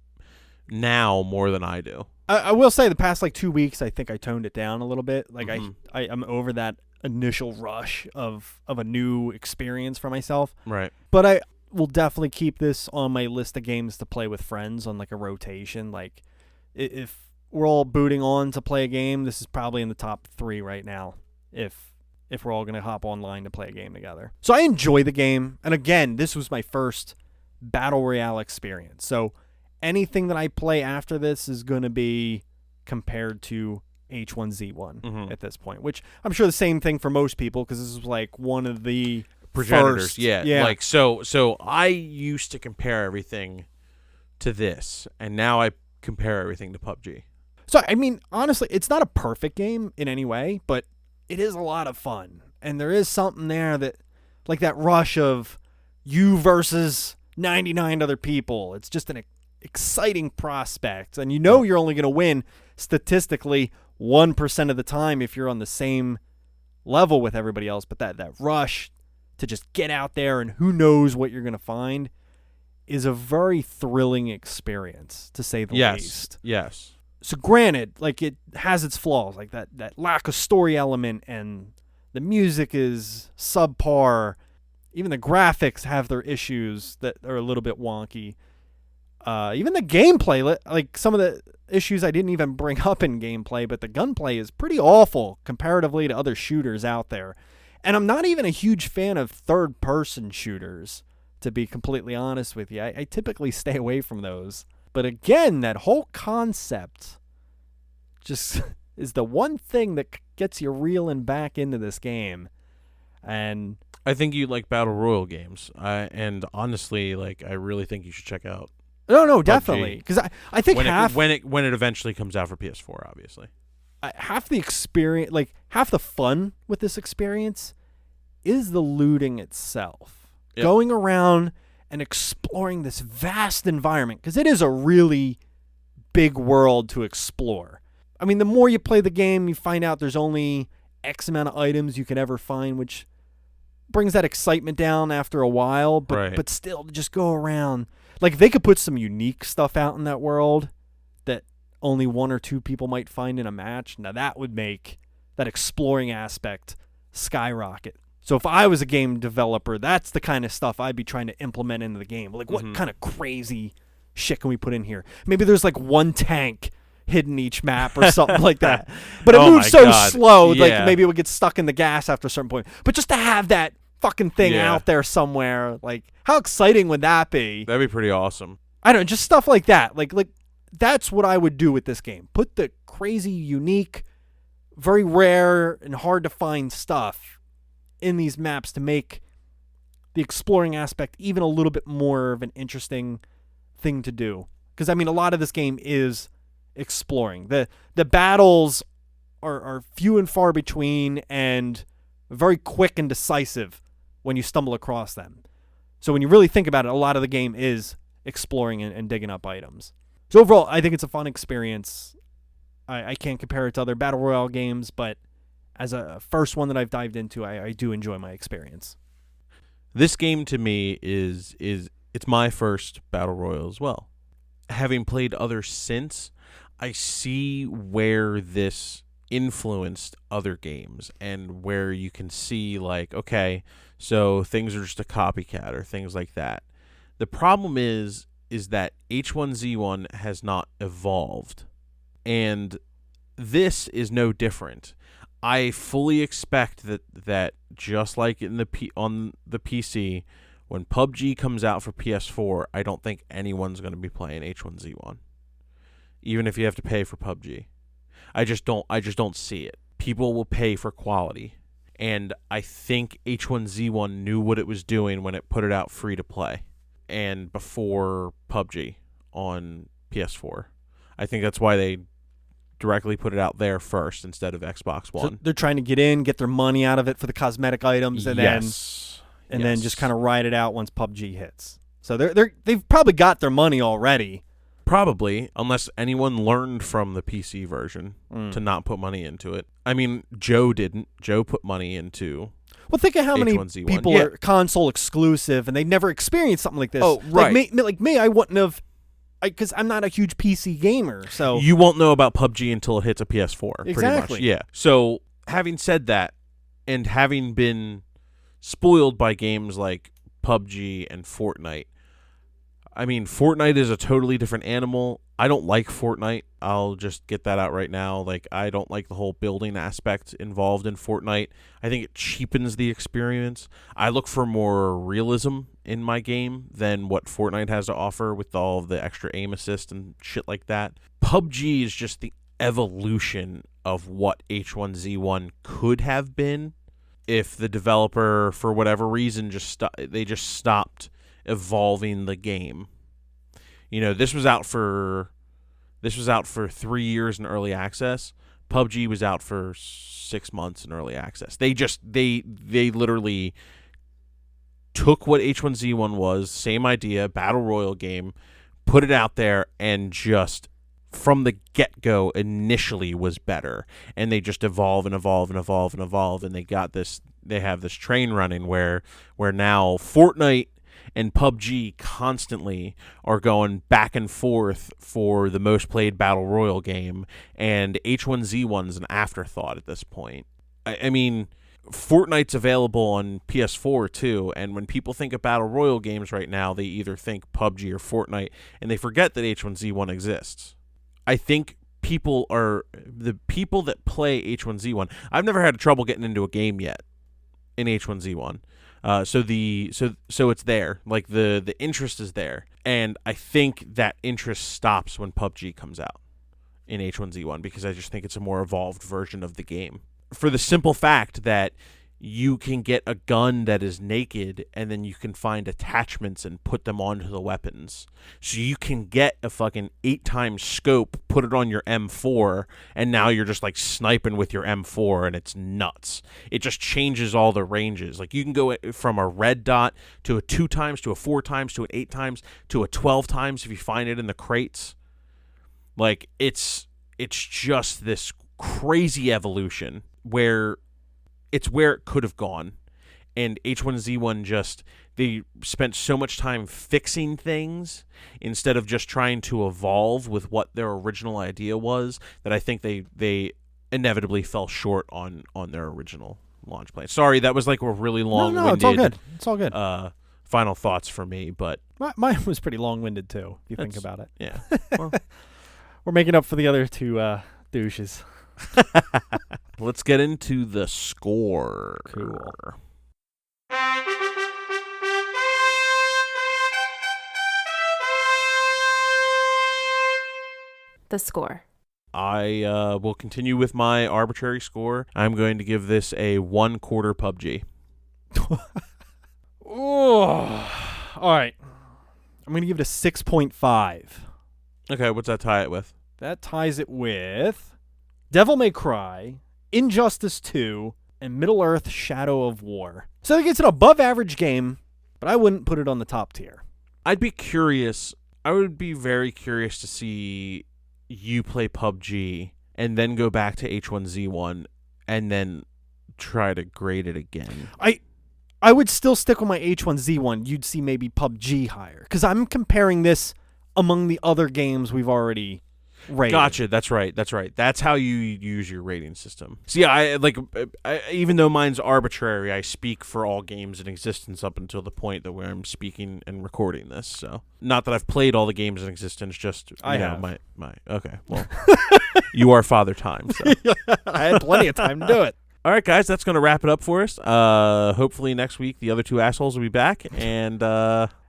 now more than I do. I will say the past like 2 weeks, I think I toned it down a little bit. Like I'm over that initial rush of a new experience for myself. Right. But I will definitely keep this on my list of games to play with friends on like a rotation. Like if we're all booting on to play a game, this is probably in the top 3 right now. If we're all going to hop online to play a game together. So I enjoy the game. And again, this was my first Battle Royale experience. So anything that I play after this is going to be compared to H1Z1 at this point, which I'm sure the same thing for most people, because this is like one of the progenitors. First. Yeah. Like, so I used to compare everything to this, and now I compare everything to PUBG. So, I mean, honestly, it's not a perfect game in any way, but it is a lot of fun. And there is something there that, like that rush of you versus 99 other people. It's just an exciting prospect. And you know you're only going to win statistically 1% of the time if you're on the same level with everybody else. But that rush to just get out there and who knows what you're going to find is a very thrilling experience, to say the least. Yes. So granted, like it has its flaws, like that lack of story element, and the music is subpar. Even the graphics have their issues that are a little bit wonky. Even the gameplay, like some of the issues I didn't even bring up in gameplay, but the gunplay is pretty awful comparatively to other shooters out there. And I'm not even a huge fan of third-person shooters, to be completely honest with you. I typically stay away from those. But again, that whole concept just is the one thing that gets you reeling back into this game. And I think you like Battle Royale games. And honestly, like, I really think you should check out. No, definitely. Because I think when it eventually comes out for PS4, obviously. Half the experience, like half the fun with this experience is the looting itself. Yep. Going around and exploring this vast environment, because it is a really big world to explore. I mean, the more you play the game, you find out there's only X amount of items you can ever find, which brings that excitement down after a while, but still, to just go around. Like, if they could put some unique stuff out in that world that only 1 or 2 people might find in a match, now that would make that exploring aspect skyrocket. So if I was a game developer, that's the kind of stuff I'd be trying to implement into the game. Like, what kind of crazy shit can we put in here? Maybe there's like one tank hidden each map or something like that. But it moves so slow, like maybe it would get stuck in the gas after a certain point. But just to have that fucking thing out there somewhere, like, how exciting would that be? That'd be pretty awesome. I don't know, just stuff like that. Like that's what I would do with this game. Put the crazy, unique, very rare and hard to find stuff in these maps to make the exploring aspect even a little bit more of an interesting thing to do. Because, I mean, a lot of this game is exploring. The battles are few and far between and very quick and decisive when you stumble across them. So when you really think about it, a lot of the game is exploring and digging up items. So overall, I think it's a fun experience. I can't compare it to other Battle Royale games, but as a first one that I've dived into, I do enjoy my experience. This game to me is it's my first battle royale as well. Having played others since, I see where this influenced other games and where you can see like, okay, so things are just a copycat or things like that. The problem is that H1Z1 has not evolved, and this is no different. I fully expect that just like in on the PC, when PUBG comes out for PS4, I don't think anyone's going to be playing H1Z1, even if you have to pay for PUBG. I just don't see it. People will pay for quality, and I think H1Z1 knew what it was doing when it put it out free to play, and before PUBG on PS4. I think that's why they directly put it out there first instead of Xbox One. So they're trying to get their money out of it for the cosmetic items, and then just kind of ride it out once PUBG hits. So they've probably got their money already. Probably, unless anyone learned from the PC version to not put money into it. I mean, Joe didn't. Joe put money into. Well, think of how many H1Z1. people are console exclusive and they've never experienced something like this. Oh, right. Like me, I wouldn't have, because I'm not a huge PC gamer. So you won't know about PUBG until it hits a PS4. Exactly. Pretty much. Yeah. So having said that, and having been spoiled by games like PUBG and Fortnite, I mean, Fortnite is a totally different animal. I don't like Fortnite. I'll just get that out right now. Like, I don't like the whole building aspect involved in Fortnite. I think it cheapens the experience. I look for more realism in my game than what Fortnite has to offer with all of the extra aim assist and shit like that. PUBG is just the evolution of what H1Z1 could have been if the developer, for whatever reason, just stopped evolving the game. You know, this was out for 3 years in early access. PUBG was out for 6 months in early access. They literally took what H1Z1 was, same idea, battle royale game, put it out there, and just from the get-go initially was better. And they just evolve and evolve and evolve and evolve, and they have this train running where now Fortnite and PUBG constantly are going back and forth for the most played battle royale game, and H1Z1's an afterthought at this point. I mean, Fortnite's available on PS4 too, and when people think of battle royale games right now, they either think PUBG or Fortnite, and they forget that H1Z1 exists. I think the people that play H1Z1, I've never had trouble getting into a game yet in H1Z1. So it's there. Like the interest is there, and I think that interest stops when PUBG comes out in H1Z1 because I just think it's a more evolved version of the game. For the simple fact that you can get a gun that is naked, and then you can find attachments and put them onto the weapons. So you can get a fucking 8x scope, put it on your M4, and now you're just like sniping with your M4, and it's nuts. It just changes all the ranges. Like you can go from a red dot to a 2x to a 4x to an 8x to a 12x if you find it in the crates. Like it's just this crazy evolution where it's where it could have gone, and H1Z1 they spent so much time fixing things instead of just trying to evolve with what their original idea was, that I think they inevitably fell short on their original launch plan. Sorry, that was like a really long-winded. No, it's all good. It's all good. Final thoughts for me, but mine was pretty long-winded too, if you think about it. Yeah. Well, we're making up for the other two douches. Let's get into the score. Cool. The score. I will continue with my arbitrary score. I'm going to give this a 1/4 PUBG. Oh, all right. I'm going to give it a 6.5. Okay, what's that tie it with? That ties it with Devil May Cry, Injustice 2, and Middle-earth: Shadow of War. So I think it's an above-average game, but I wouldn't put it on the top tier. I'd be curious. I would be very curious to see you play PUBG and then go back to H1Z1 and then try to grade it again. I would still stick with my H1Z1. You'd see maybe PUBG higher because I'm comparing this among the other games we've already rated. Gotcha. That's right. That's how you use your rating system. So yeah, even though mine's arbitrary, I speak for all games in existence up until the point that where I'm speaking and recording this. So not that I've played all the games in existence, just I have. my okay. Well, you are Father Time. So. I had plenty of time to do it. All right, guys, that's going to wrap it up for us. Hopefully next week the other two assholes will be back, and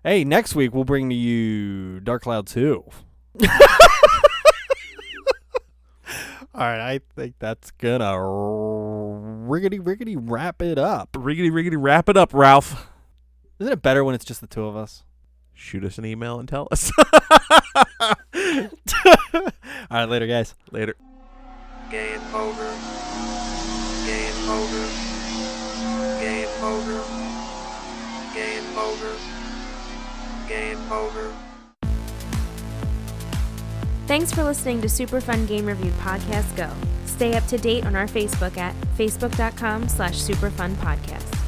hey, next week we'll bring to you Dark Cloud 2. All right, I think that's gonna riggedy wrap it up. Riggedy wrap it up, Ralph. Isn't it better when it's just the two of us? Shoot us an email and tell us. All right, later, guys. Later. Game over. Game over. Game over. Game over. Game over. Thanks for listening to Super Fun Game Review Podcast Go. Stay up to date on our Facebook at facebook.com/superfunpodcast.